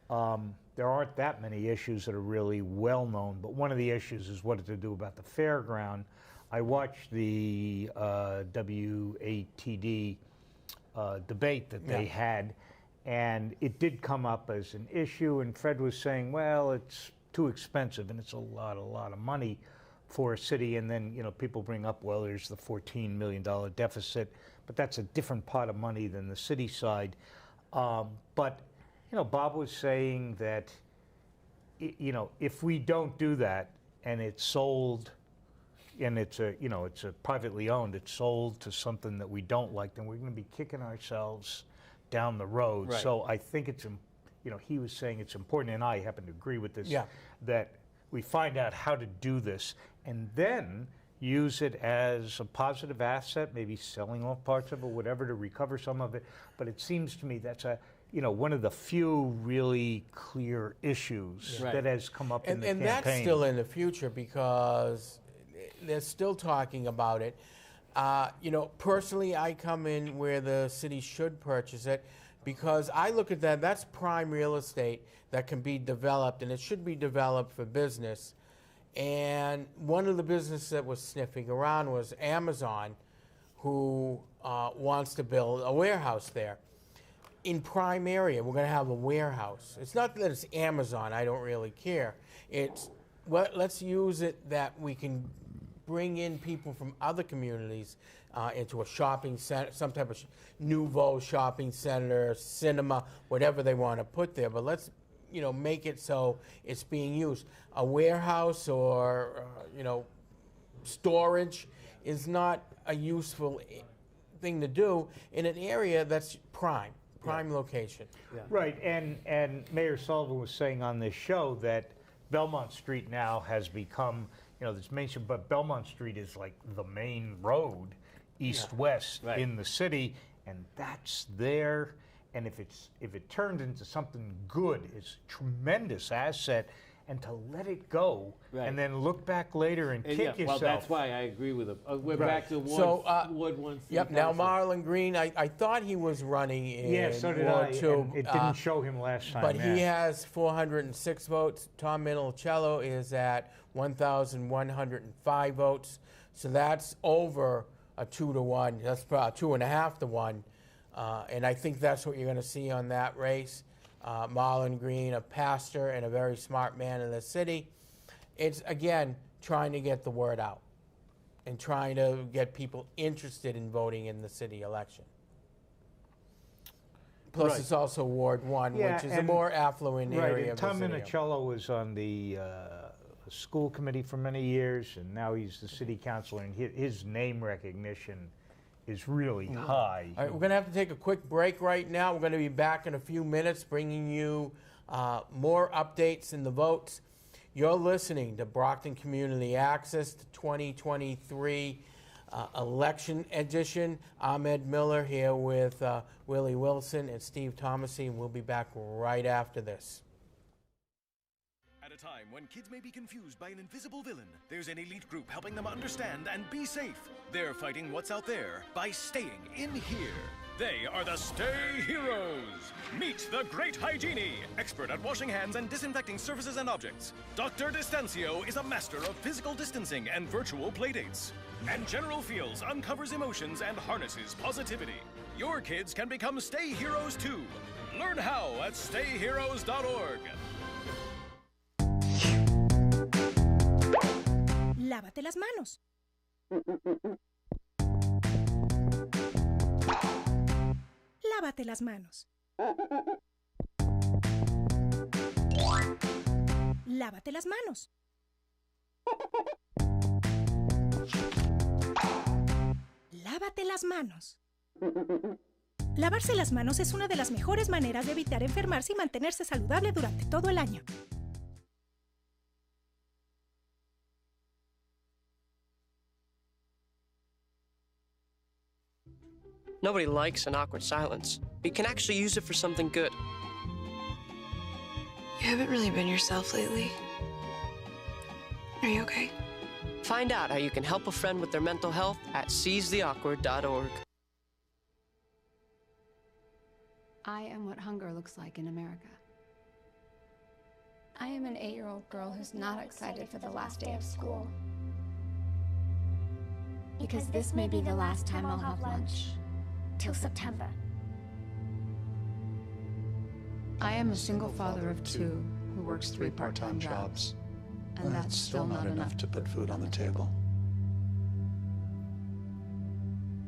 there aren't that many issues that are really well known, but one of the issues is what to do about the fairground. I watched the WATD debate that they had, and it did come up as an issue, and Fred was saying, well, it's too expensive, and it's a lot of money for a city. And then, you know, people bring up, well, there's the $14 million deficit, but that's a different pot of money than the city side. But, you know, Bob was saying that, you know, if we don't do that and it's sold, and it's a, you know, it's a privately owned, it's sold to something that we don't like, then we're going to be kicking ourselves down the road. Right. So I think it's, you know, he was saying it's important, and I happen to agree with this, that we find out how to do this and then use it as a positive asset, maybe selling off parts of it, whatever, to recover some of it. But it seems to me that's a, you know, one of the few really clear issues that has come up in the campaign. And that's still in the future because they're still talking about it. You know, personally, I come in where the city should purchase it because I look at that, that's prime real estate that can be developed, and it should be developed for business. And one of the businesses that was sniffing around was Amazon, who wants to build a warehouse there. In prime area, we're going to have a warehouse. It's not that it's Amazon, I don't really care. It's, well, let's use it that we can bring in people from other communities into a shopping center, some type of nouveau shopping center, cinema, whatever they want to put there. But let's, you know, make it so it's being used. A warehouse or, you know, storage is not a useful thing to do in an area that's prime location. Yeah. Right, and Mayor Sullivan was saying on this show that Belmont Street now has become, you know, this Main Street, but Belmont Street is like the main road, east-west in the city, and that's there. And if it turns into something good, it's a tremendous asset. And to let it go and then look back later and kick yourself. Well, that's why I agree with him. We're back to Ward, Ward 1. Yep, now Marlon Green, I thought he was running in so did Ward 2. It didn't show him last time. But he has 406 votes. Tom Minicello is at 1,105 votes. So that's over a 2-to-1. That's about 2.5 to 1. And I think that's what you're going to see on that race. Marlon Green, a pastor and a very smart man in the city. It's, again, trying to get the word out and trying to get people interested in voting in the city election. Plus, it's also Ward 1, which is a more affluent area of the Tom city. Minicello was on the school committee for many years, and now he's the city councilor, and his name recognition is really high. All right, we're going to have to take a quick break right now. We're going to be back in a few minutes bringing you more updates in the votes. You're listening to Brockton Community Access, the 2023 election edition. I'm Ed Miller here with Willie Wilson and Steve Thomasy, and we'll be back right after this. At a time when kids may be confused by an invisible villain, there's an elite group helping them understand and be safe. They're fighting what's out there by staying in here. They are the Stay Heroes. Meet the Great Hygiene, expert at washing hands and disinfecting surfaces and objects. Dr. Distancio is a master of physical distancing and virtual playdates. And General Fields uncovers emotions and harnesses positivity. Your kids can become Stay Heroes too. Learn how at stayheroes.org. Lávate las manos. Lávate las manos. Lávate las manos. Lávate las manos. Lavarse las manos es una de las mejores maneras de evitar enfermarse y mantenerse saludable durante todo el año. Nobody likes an awkward silence, but you can actually use it for something good. You haven't really been yourself lately. Are you okay? Find out how you can help a friend with their mental health at seizetheawkward.org. I am what hunger looks like in America. I am an 8-year-old girl who's not excited for the last day of school. Because this may be the last time I'll have lunch. Till September. I am a single father of 2 who works 3 part-time jobs. And that's still not enough to put food on the table.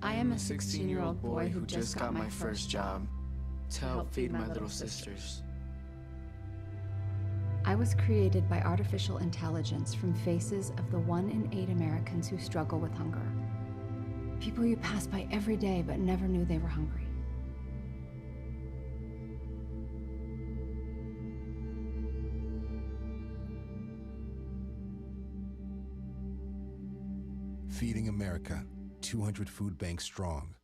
I am a 16-year-old boy who just got my first job to help feed my little sisters. I was created by artificial intelligence from faces of the 1 in 8 Americans who struggle with hunger. People you pass by every day but never knew they were hungry. Feeding America, 200 food banks strong.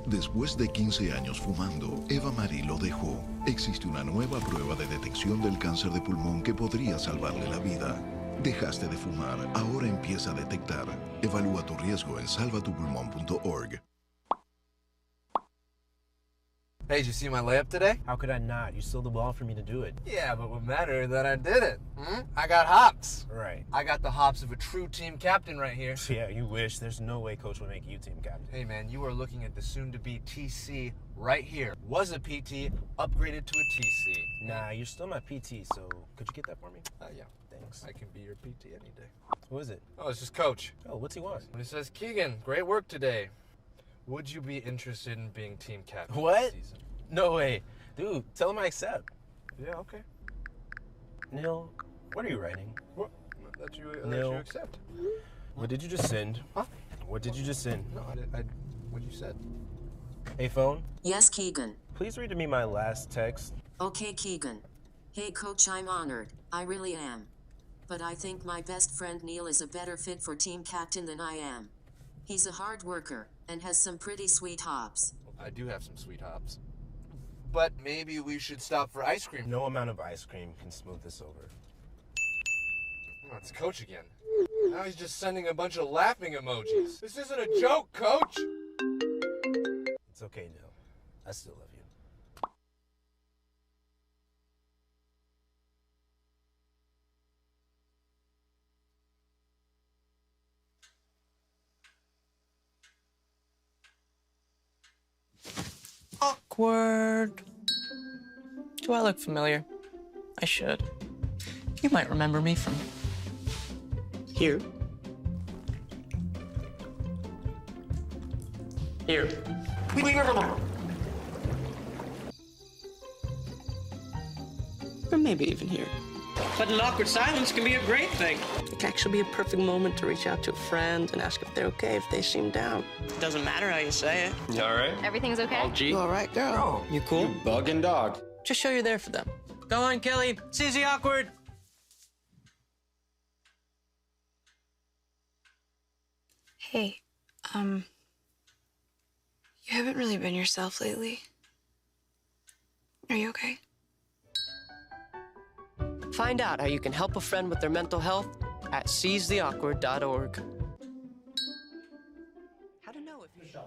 Después de 15 años fumando, Eva Marie lo dejó. Existe una nueva prueba de detección del cáncer de pulmón que podría salvarle la vida. Dejaste de fumar, ahora empieza a detectar. Evalúa tu riesgo en salvatupulmón.org. Hey, did you see my layup today? How could I not? You stole the ball for me to do it. Yeah, but what mattered that I did it. I got hops. Right. I got the hops of a true team captain right here. Yeah, you wish. There's no way coach would make you team captain. Hey, man, you are looking at the soon-to-be TC right here. Was a PT, upgraded to a TC. Nah, you're still my PT, so could you get that for me? Yeah. Thanks. I can be your PT any day. Who is it? Oh, it's just coach. Oh, what's he want? He says, Keegan, great work today. Would you be interested in being team captain? What? This season? No way. Dude, tell him I accept. Yeah, okay. Neil, what are you writing? What? That you accept. What did you just send? Huh? What did you just send? No, what you said. Hey, phone? Yes, Keegan. Please read to me my last text. Okay, Keegan. Hey, coach, I'm honored. I really am. But I think my best friend Neil is a better fit for team captain than I am. He's a hard worker and has some pretty sweet hops. I do have some sweet hops. But maybe we should stop for ice cream. No amount of ice cream can smooth this over. Oh, it's Coach again. Now he's just sending a bunch of laughing emojis. This isn't a joke, Coach! It's okay, Neil. I still love you. Awkward. Do I look familiar? I should. You might remember me from here. Here. Or maybe even here. But an awkward silence can be a great thing. It can actually be a perfect moment to reach out to a friend and ask if they're okay if they seem down. It doesn't matter how you say it. You all right? Everything's okay? All G? You all right, girl? You cool? You bugging dog. Just show you're there for them. Go on, Kelly. Seize the awkward. Hey, you haven't really been yourself lately. Are you okay? Find out how you can help a friend with their mental health at seizetheawkward.org. How to know if you should.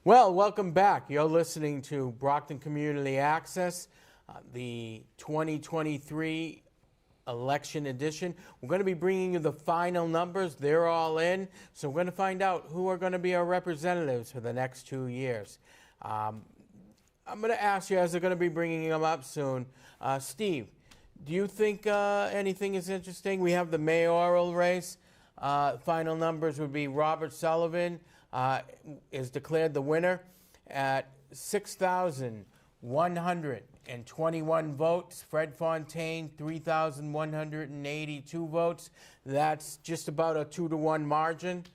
Well, welcome back. You're listening to Brockton Community Access, the 2023 election edition. We're going to be bringing you the final numbers. They're all in. So we're going to find out who are going to be our representatives for the next 2 years. I'm going to ask you, as they're going to be bringing them up soon, Steve, Do you think anything is interesting? We have the mayoral race. Final numbers would be Robert Sullivan is declared the winner at 6,121 votes. Fred Fontaine, 3,182 votes. That's just about a 2-to-1 margin.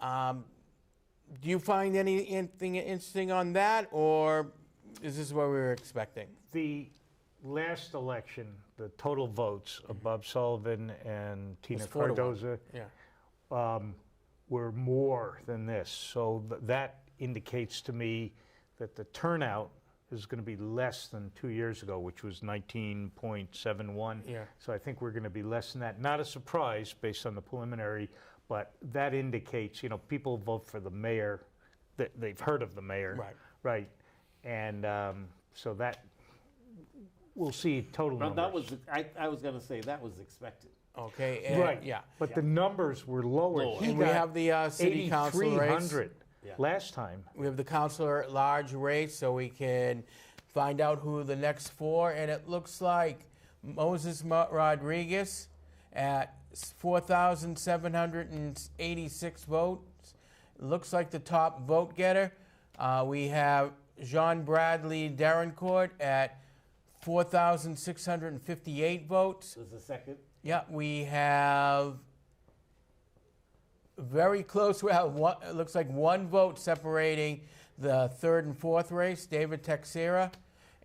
Do you find anything interesting on that, or is this what we were expecting? The last election, the total votes of Bob Sullivan and Tina Cardoza were more than this. So that indicates to me that the turnout is going to be less than 2 years ago, which was 19.71. Yeah. So I think we're going to be less than that. Not a surprise based on the preliminary, but that indicates, you know, people vote for the mayor, they've heard of the mayor. Right. Right. And so that, we'll see total Well, numbers. that was, I was going to say, that was expected. Okay. And, Right. Yeah. But the numbers were lower. Lower. He And we got have the city council race. 8,300 last time. We have the councilor at large race, so we can find out who the next four. And it looks like Moses Rodriguez at 4,786 votes. Looks like the top vote getter. We have Jean Bradley Derencourt at 4,658 votes. There's a second. Yeah, we have very close. We have one, it looks like one vote separating the third and fourth race, David Texera,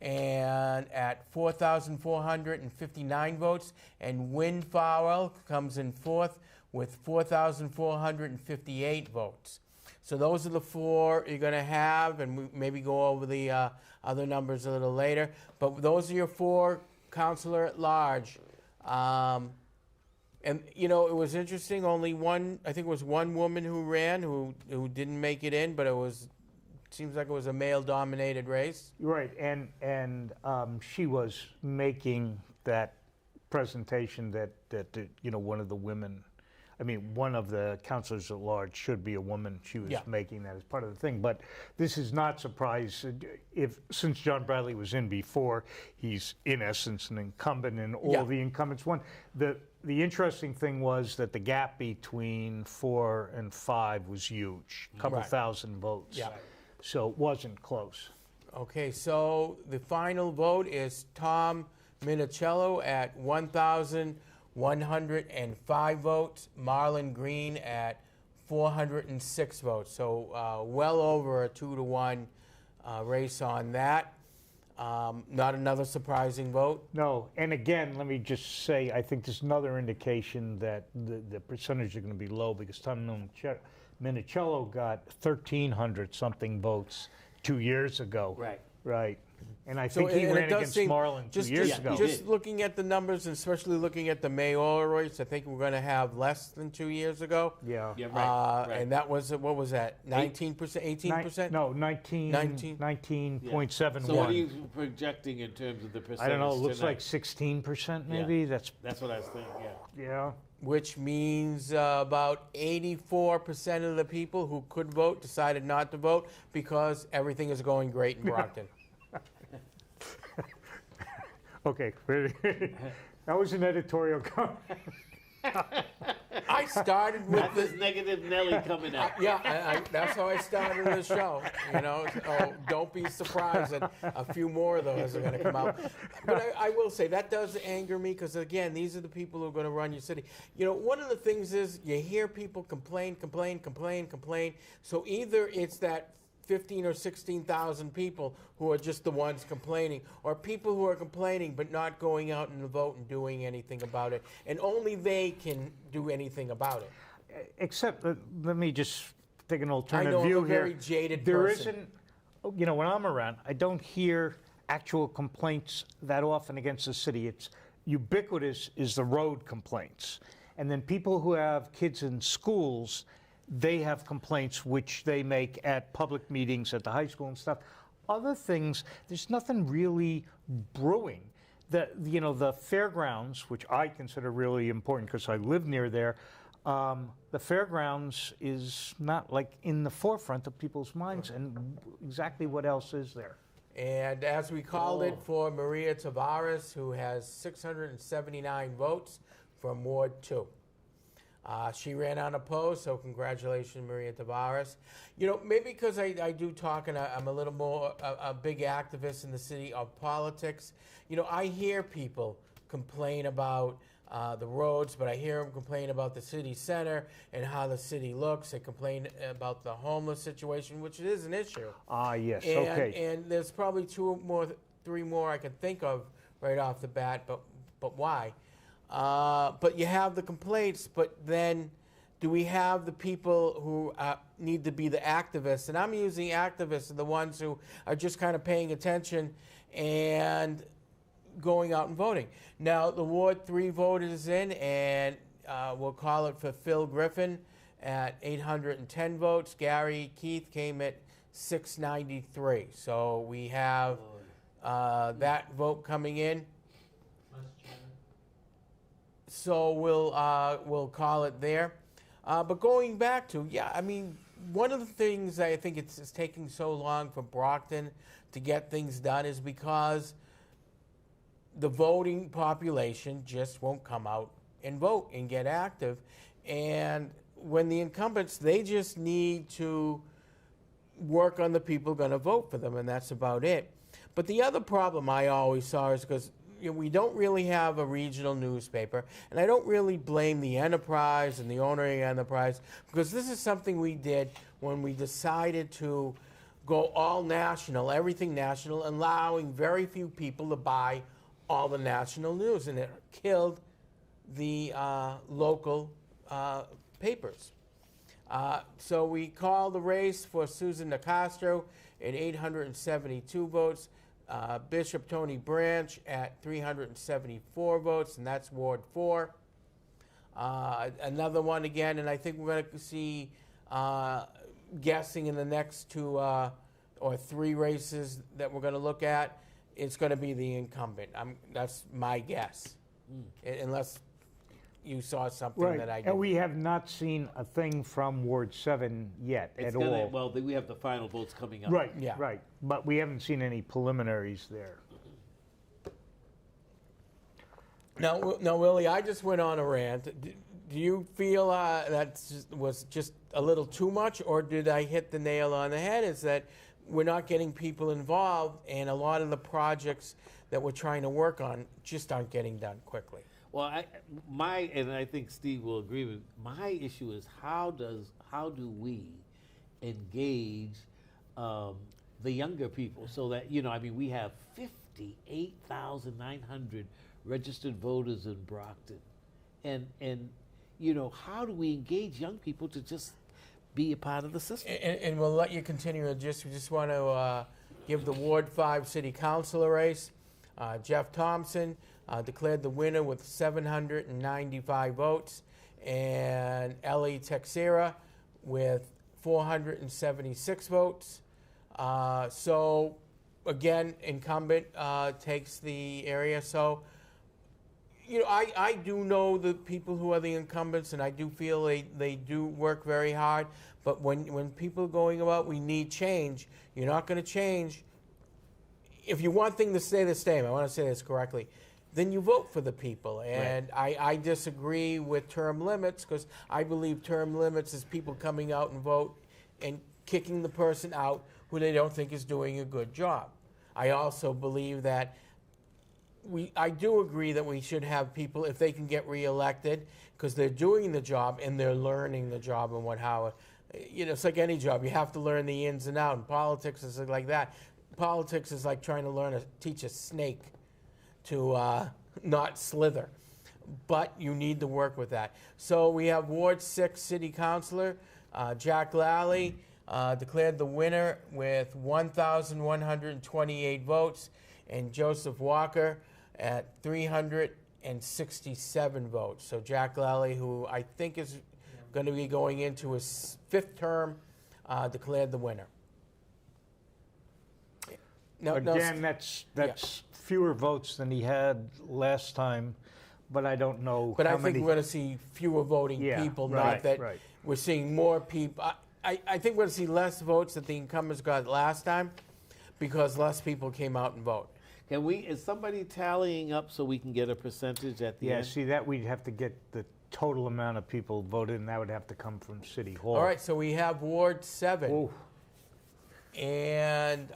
and at 4,459 votes. And Wynn Farrell comes in fourth with 4,458 votes. So those are the four you're going to have, and we maybe go over the other numbers a little later. But those are your four councilor at large. And, you know, it was interesting, only one, I think it was one woman who ran who didn't make it in, but it was, seems like it was a male-dominated race. Right, and she was making that presentation that you know, one of the women, I mean, one of the councilors at large should be a woman. She was making that as part of the thing. But this is not surprise. Since John Bradley was in before, he's in essence an incumbent, and all the incumbents won. The interesting thing was that the gap between 4 and 5 was huge, a couple thousand votes. Yeah. So it wasn't close. Okay, so the final vote is Tom Minicello at 1,105 votes, Marlon Green at 406 votes. So well over a 2-to-1 race on that. Not another surprising vote. No, and again, let me just say, I think there's another indication that the percentage are going to be low, because Tom Minicello got 1,300 something votes 2 years ago. Right. Right. And I think he ran against Marlon 2 years ago. Just looking at the numbers, and especially looking at the mayoral race, I think we're going to have less than 2 years ago. Yeah. Yeah, right. And that was, what was that, 19%, 18%? No, 19.71. So what are you projecting in terms of the percentage? I don't know, it looks tonight? like 16% maybe. Yeah. That's what I was thinking, Yeah. Which means about 84% of the people who could vote decided not to vote because everything is going great in Brockton. Okay, that was an editorial comment. I started with this negative Nelly coming out. Yeah, that's how I started the show. You know, so don't be surprised that a few more of those are going to come out. But I will say that does anger me, because again, these are the people who are going to run your city. You know, one of the things is you hear people complain. So either it's that 15 or 16,000 people who are just the ones complaining, or people who are complaining but not going out and vote and doing anything about it, and only they can do anything about it. Except, let me just take an alternative I know, view I'm a here. very jaded there person. Isn't, you know, when I'm around, I don't hear actual complaints that often against the city. It's ubiquitous is the road complaints. And then people who have kids in schools, they have complaints which they make at public meetings at the high school and stuff. Other things, there's nothing really brewing. You know, the fairgrounds, which I consider really important because I live near there, the fairgrounds is not like in the forefront of people's minds, and exactly what else is there? And as we called it for Maria Tavares, who has 679 votes from Ward 2. She ran unopposed, so congratulations, Maria Tavares. You know, maybe because I do talk and I'm a little more a big activist in the city of politics, you know, I hear people complain about the roads, but I hear them complain about the city center and how the city looks. They complain about the homeless situation, which is an issue. Yes, and, okay. And there's probably three more I can think of right off the bat, but why? But you have the complaints, but then do we have the people who need to be the activists? And I'm using activists are the ones who are just kind of paying attention and going out and voting. Now, the Ward 3 vote is in, and we'll call it for Phil Griffin at 810 votes. Gary Keith came at 693. So we have that vote coming in. So we'll call it there. But going back to, I mean, one of the things I think it's taking so long for Brockton to get things done is because the voting population just won't come out and vote and get active. And when the incumbents, they just need to work on the people going to vote for them, and that's about it. But the other problem I always saw is because we don't really have a regional newspaper, and I don't really blame the Enterprise and the owner of the Enterprise, because this is something we did when we decided to go all national, everything national, allowing very few people to buy all the national news, and it killed the local papers. So we called the race for Susan Nicastro at 872 votes, Bishop Tony Branch at 374 votes, and that's Ward 4. Another one again, and I think we're going to see, guessing in the next two or three races that we're going to look at, it's going to be the incumbent. That's my guess, unless you saw something that I didn't. And we have not seen a thing from Ward 7 yet at all. Well, we have the final votes coming up. Right, right. But we haven't seen any preliminaries there. Now, Willie, I just went on a rant. Do you feel that was just a little too much, or did I hit the nail on the head? Is that we're not getting people involved, and a lot of the projects that we're trying to work on just aren't getting done quickly? Well, and I think Steve will agree with my issue is how do we engage the younger people so that, I mean, we have 58,900 registered voters in Brockton, and how do we engage young people to just be a part of the system? And we'll let you continue. We just want to give the Ward 5 City Councilor race. Jeff Thompson declared the winner with 795 votes, and Ellie Texera with 476 votes. So, again, incumbent takes the area. So, I do know the people who are the incumbents, and I do feel they do work very hard. But when people are going about, we need change. You're not going to change. If you want things to stay the same, I want to say this correctly, then you vote for the people. And I disagree with term limits, because I believe term limits is people coming out and vote and kicking the person out who they don't think is doing a good job. I also believe that I do agree that we should have people, if they can get reelected, because they're doing the job and they're learning the job and how, it's like any job. You have to learn the ins and outs. And politics is like that. Politics is like trying to teach a snake to not slither. But you need to work with that. So we have Ward 6 City Councilor, Jack Lally, declared the winner with 1,128 votes, and Joseph Walker at 367 votes. So Jack Lally, who I think is going to be going into his 5th term, declared the winner. Again, that's fewer votes than he had last time, but I don't know But how I think many. we're going to see fewer voting people, not that we're seeing more people. I think we're going to see less votes that the incumbents got last time, because less people came out and voted. Is somebody tallying up so we can get a percentage at the Yeah, end? see, that we'd have to get the total amount of people voted, and that would have to come from City Hall. All right, so we have Ward 7. Ooh. And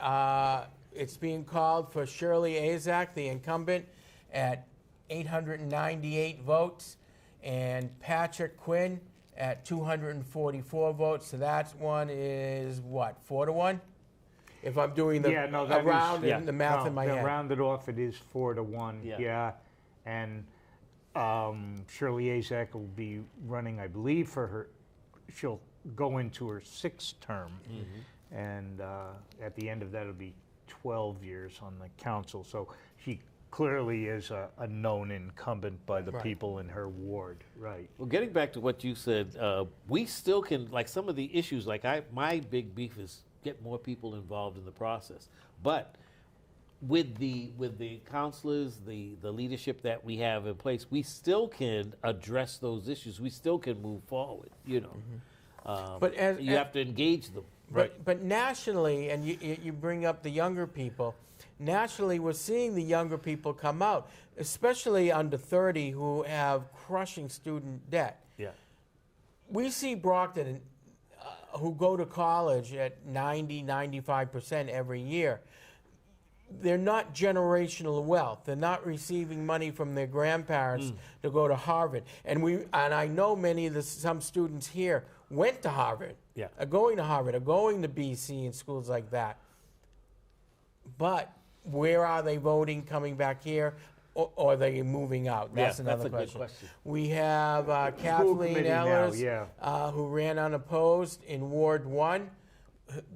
it's being called for Shirley Azak, the incumbent, at 898 votes, and Patrick Quinn at 244 votes. So that one is what, 4-1? If I'm doing the round and the math in my head. Rounded off, it is 4-1. Yeah. And Shirley Azak will be running, I believe, she'll go into her 6th term. Mm-hmm. And at the end of that, it'll be 12 years on the council. So she clearly is a known incumbent by the people in her ward. Right. Well, getting back to what you said, we still can, like some of the issues, like my big beef is get more people involved in the process. But with the counselors, the leadership that we have in place, we still can address those issues. We still can move forward, you know. But you have to engage them. But nationally, and you bring up the younger people, nationally we're seeing the younger people come out, especially under 30 who have crushing student debt. Yeah. We see Brockton who go to college at 90-95% every year. They're not generational wealth. They're not receiving money from their grandparents to go to Harvard. And I know many of some students here went to Harvard, are going to Harvard, are going to BC and schools like that. But where are they voting, coming back here, or are they moving out? That's another question. Good question. We have Kathleen Ellis, who ran unopposed in Ward 1,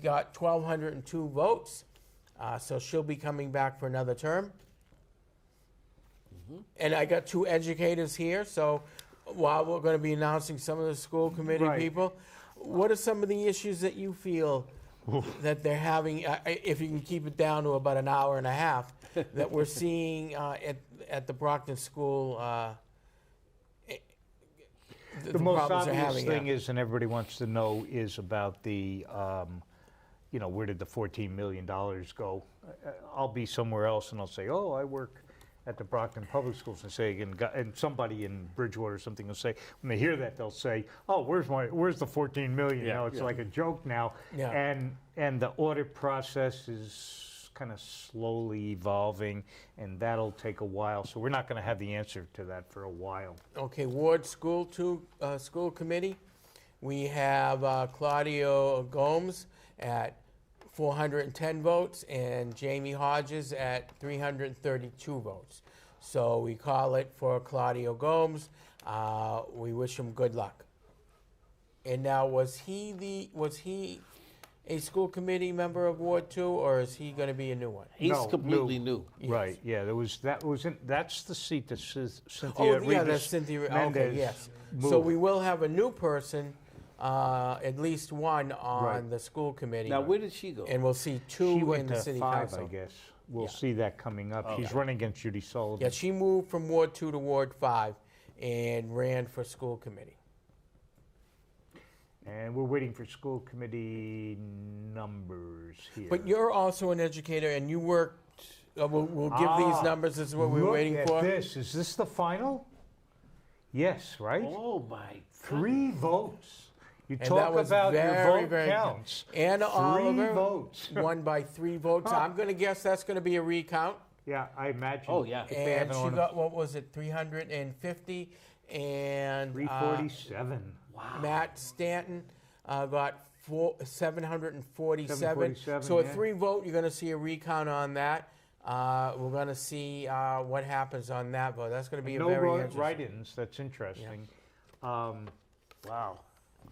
got 1,202 votes. So she'll be coming back for another term. And I got 2 educators here, so while we're going to be announcing some of the school committee people, what are some of the issues that you feel that they're having, if you can keep it down to about an hour and a half, that we're seeing at the Brockton School? The most obvious thing is, and everybody wants to know, is about the where did the $14 million go? I'll be somewhere else and I'll say, oh, I work at the Brockton Public Schools, and say, and somebody in Bridgewater or something will say, when they hear that, they'll say, oh, where's the $14 million? It's like a joke now. And the audit process is kind of slowly evolving, and that'll take a while. So we're not going to have the answer to that for a while. Okay, Ward School Committee. We have Claudio Gomes at 410 votes, and Jamie Hodges at 332 votes. So we call it for Claudio Gomes. We wish him good luck. And now, was he a school committee member of Ward 2, or is he going to be a new one? He's completely new. Yes. Right. Yeah. That's the seat that Cynthia. That's Cynthia. Mendez Okay. Yes. moved. So we will have a new person. At least one on the school committee. Now, where did she go? And we'll see 2 in the city 5, council. I guess. We'll see that coming up. She's running against Judy Sullivan. Yeah, she moved from Ward 2 to Ward 5 and ran for school committee. And we're waiting for school committee numbers here. But you're also an educator, and you worked. We'll give these numbers. This is what we're waiting for. Is this the final? Yes, right? Oh, my. 3 votes. You and talk that was about very, your vote counts. Anna 3 Oliver votes. won by 3 votes. I'm going to guess that's going to be a recount. Yeah, I imagine. Oh, yeah. And she got, what was it, 350? And 347. Wow. Matt Stanton got 747. So a 3 vote, you're going to see a recount on that. We're going to see what happens on that vote. That's going to be a very interesting. No write-ins. That's interesting. Yeah. Wow.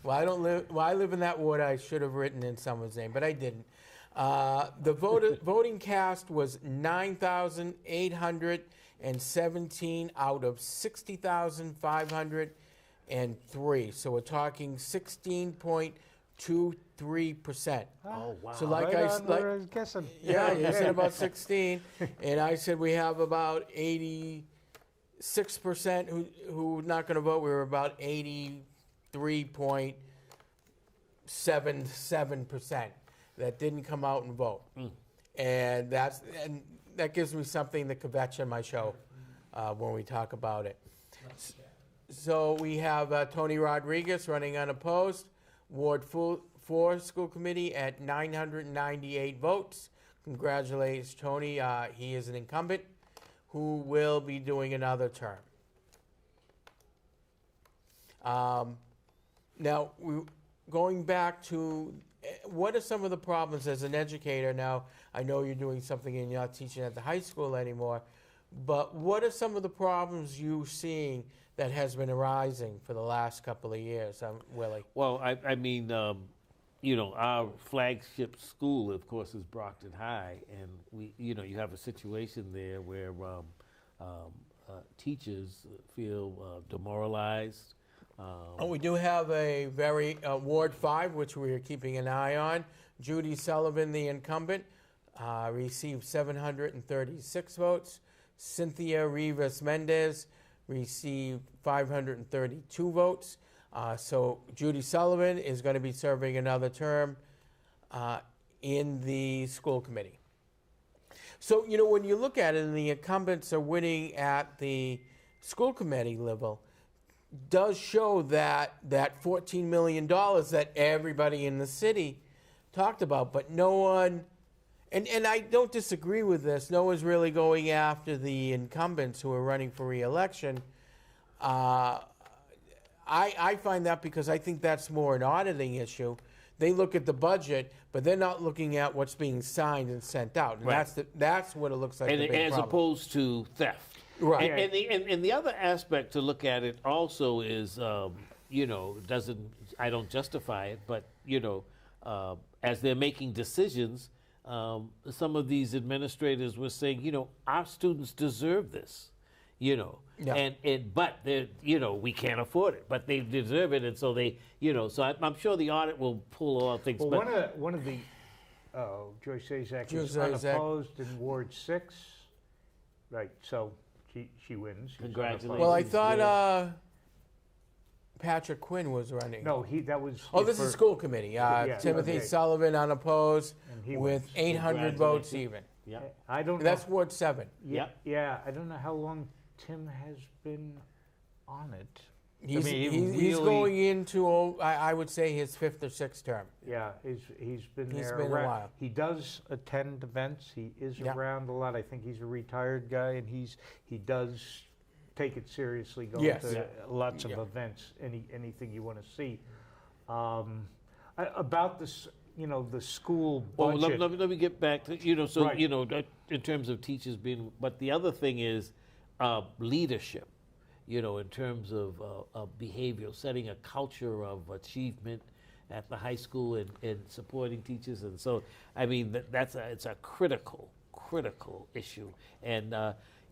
Well, I live in that ward. I should have written in someone's name, but I didn't. The voting cast was 9,817 out of 60,503. So we're talking 16.23%. Oh wow! So like I was guessing. Yeah, you said about 16, and I said we have about 86% who are not going to vote. We were about 83.77% that didn't come out and vote. and that gives me something to kvetch on my show when we talk about it. So we have Tony Rodriguez running unopposed, Ward 4 School Committee at 998 votes. Congratulations, Tony. He is an incumbent who will be doing another term. Now, going back to what are some of the problems as an educator? Now, I know you're doing something and you're not teaching at the high school anymore, but what are some of the problems you're seeing that has been arising for the last couple of years, Willie? Well, I mean, you know, our flagship school, of course, is Brockton High, and you have a situation there where teachers feel demoralized. We do have a very Ward 5, which we are keeping an eye on. Judy Sullivan, the incumbent, received 736 votes. Cynthia Rivas Mendez received 532 votes. So Judy Sullivan is going to be serving another term in the school committee. So, you know, when you look at it and the incumbents are winning at the school committee level, does show that $14 million that everybody in the city talked about, but no one, and I don't disagree with this, no one's really going after the incumbents who are running for re-election. I find that because I think that's more an auditing issue. They look at the budget, but they're not looking at what's being signed and sent out. And Right. that's what it looks like the big as problem. opposed to theft. Right. And the other aspect to look at it also is, you know, I don't justify it, but, you know, as they're making decisions, some of these administrators were saying, you know, our students deserve this, you know, Yeah. but they're, you know, we can't afford it, but they deserve it, and so they, you know, so I'm sure the audit will pull all things. Well, but one of the Joyce Azak Joyce is Azak. unopposed in Ward 6, right? So she wins. She's Congratulations. unopposed. Well, I thought Patrick Quinn was running. No, that was. Oh, this is school committee. Yeah, Timothy okay. Sullivan unopposed And he with wins. 800 votes Congratulations. even. Yeah. I don't know. That's Ward 7. Yeah, I don't know how long Tim has been on it. He's, I mean, he's really- going into, I would say, his 5th or 6th term. Yeah, he's been He's there been a around. while. He does attend events. He is Yeah. around a lot. I think he's a retired guy, and he does take it seriously. Going Yes. to Yeah. lots of Yeah. events. Anything you want to see. About this, you know, the school Well, budget. let me get back to, you know, so, Right. you know, in terms of teachers being, but the other thing is leadership, you know, in terms of behavior, setting a culture of achievement at the high school and supporting teachers. And so, I mean, it's a critical issue. And,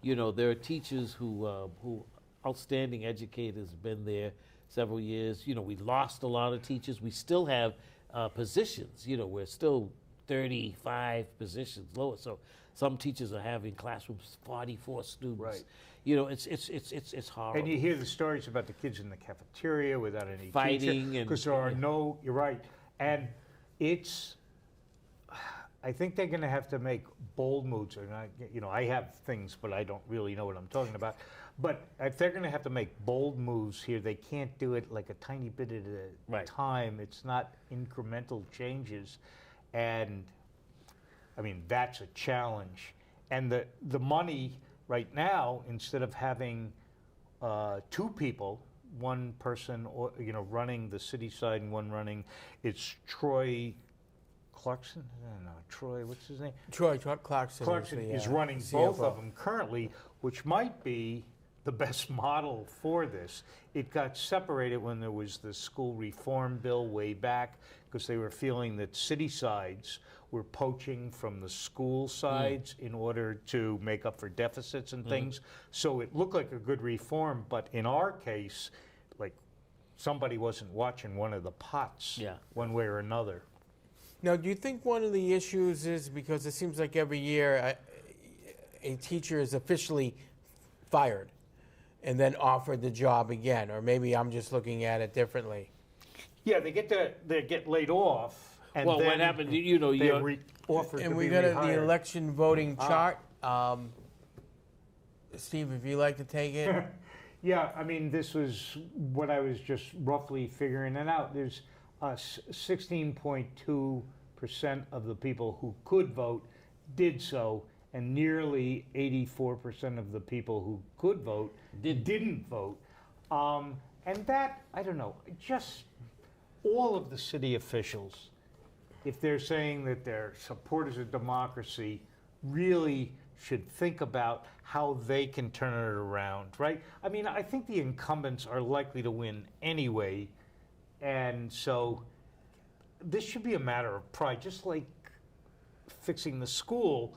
you know, there are teachers who outstanding educators, been there several years. You know, we lost a lot of teachers. We still have positions, you know, we're still 35 positions lower. So some teachers are having classrooms 44 students. Right. You know, it's horrible. And you hear the stories about the kids in the cafeteria without any Fighting because there are no. You're right, and it's. I think they're going to have to make bold moves. And I have things, but I don't really know what I'm talking about. But if they're going to have to make bold moves here, they can't do it like a tiny bit at a time. It's not incremental changes, and I mean that's a challenge. And the money right now, instead of having 2 people, one person, running the city side and one running, it's Troy Clarkson? I don't know. Troy, what's his name? Troy Clarkson. Clarkson is the, running CFO. both of them currently, which might be the best model for this. It got separated when there was the school reform bill way back because they were feeling that city sides were poaching from the school sides in order to make up for deficits and things. So it looked like a good reform, but in our case, like somebody wasn't watching one of the pots one way or another. Now, do you think one of the issues is because it seems like every year a teacher is officially fired and then offered the job again, or maybe I'm just looking at it differently? Yeah, they get laid off, And well, then what happened, you know, they you're... offered And to we be got the rehired. election voting chart. Steve, if you like to take it. Yeah, I mean, this was what I was just roughly figuring it out. There's 16.2% of the people who could vote did so, and nearly 84% of the people who could vote didn't vote. And that, I don't know, just all of the city officials, if they're saying that they're supporters of democracy, really should think about how they can turn it around, right? I mean, I think the incumbents are likely to win anyway, and so this should be a matter of pride, just like fixing the school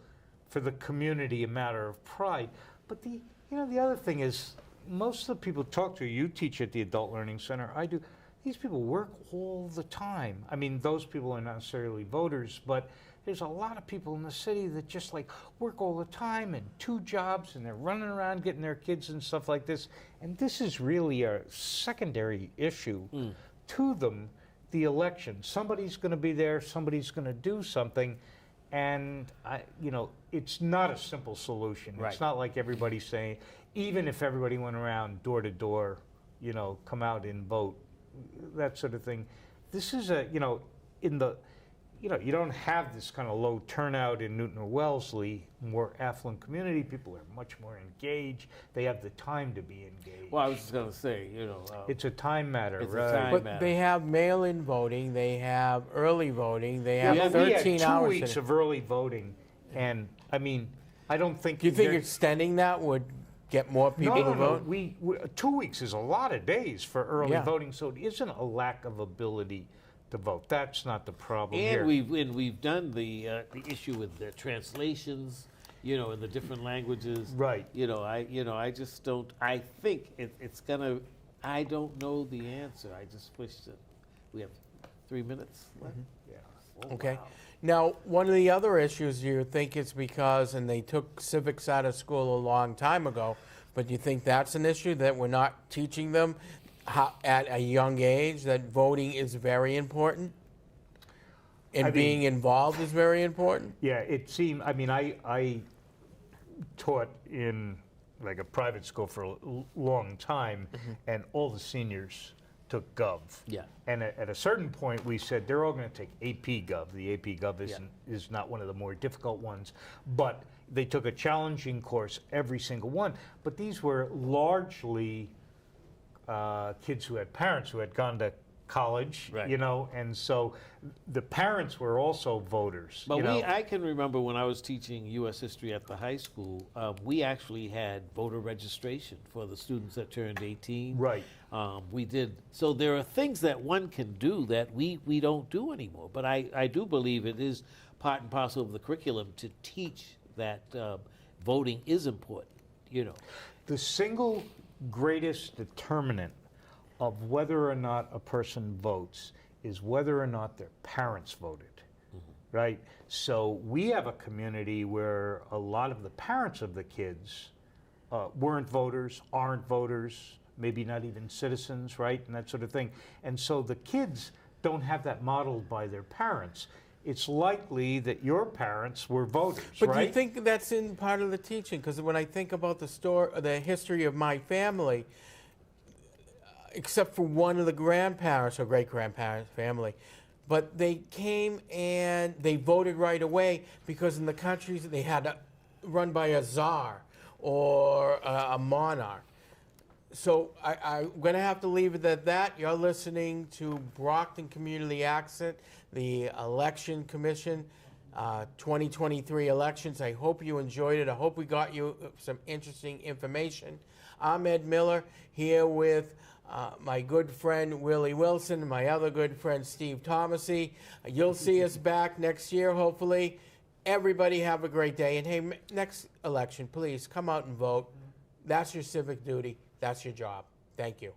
for the community, a matter of pride. But the other thing is, most of the people talk to, you teach at the Adult Learning Center, I do, these people work all the time. I mean, those people are not necessarily voters, but there's a lot of people in the city that just like work all the time and 2 jobs, and they're running around getting their kids and stuff like this. And this is really a secondary issue to them, the election. Somebody's going to be there, somebody's going to do something, and it's not a simple solution. Right. It's not like everybody's saying, even if everybody went around door to door, come out and vote, that sort of thing. This is you don't have this kind of low turnout in Newton or Wellesley, more affluent community. People are much more engaged. They have the time to be engaged. Well, I was just going to say, it's a time matter, it's right? a time But matter. they have mail-in voting, they have early voting, they have we 13 had 2 hours. weeks of early voting, and I mean, I don't think. Do you think extending that would get more people to vote? We 2 weeks is a lot of days for early Yeah. voting, so it isn't a lack of ability to vote. That's not the problem And here. we've done the issue with the translations, in the different languages. Right. I just don't. I think it's gonna. I don't know the answer. I just wish that we have 3 minutes left. Yeah. Oh, Okay. wow. Now, one of the other issues, you think it's because, and they took civics out of school a long time ago, but you think that's an issue, that we're not teaching them at a young age that voting is very important? And being involved is very important? Yeah, it seemed, I mean, I taught in like a private school for a long time, and all the seniors took Gov. Yeah. And at a certain point, we said they're all going to take AP Gov. The AP Gov is not one of the more difficult ones, but they took a challenging course, every single one. But these were largely kids who had parents who had gone to college, Right. And so the parents were also voters. But I can remember when I was teaching U.S. history at the high school, we actually had voter registration for the students that turned 18. Right. We did. So there are things that one can do that we don't do anymore. But I do believe it is part and parcel of the curriculum to teach that voting is important, The single greatest determinant of whether or not a person votes is whether or not their parents voted, right? So we have a community where a lot of the parents of the kids weren't voters, aren't voters, maybe not even citizens, right? And that sort of thing. And so the kids don't have that modeled by their parents. It's likely that your parents were voters, But right? do you think that's in part of the teaching? Because when I think about the history of my family, except for one of the grandparents or great-grandparents' family, but they came and they voted right away because in the countries they had run by a czar or a monarch. So I'm going to have to leave it at that. You're listening to Brockton Community Access, the Election Commission, 2023 elections. I hope you enjoyed it. I hope we got you some interesting information. I'm Ed Miller here with my good friend Willie Wilson and my other good friend Steve Thomasy. You'll see us back next year, hopefully. Everybody have a great day. And hey, next election, please come out and vote. That's your civic duty. That's your job. Thank you.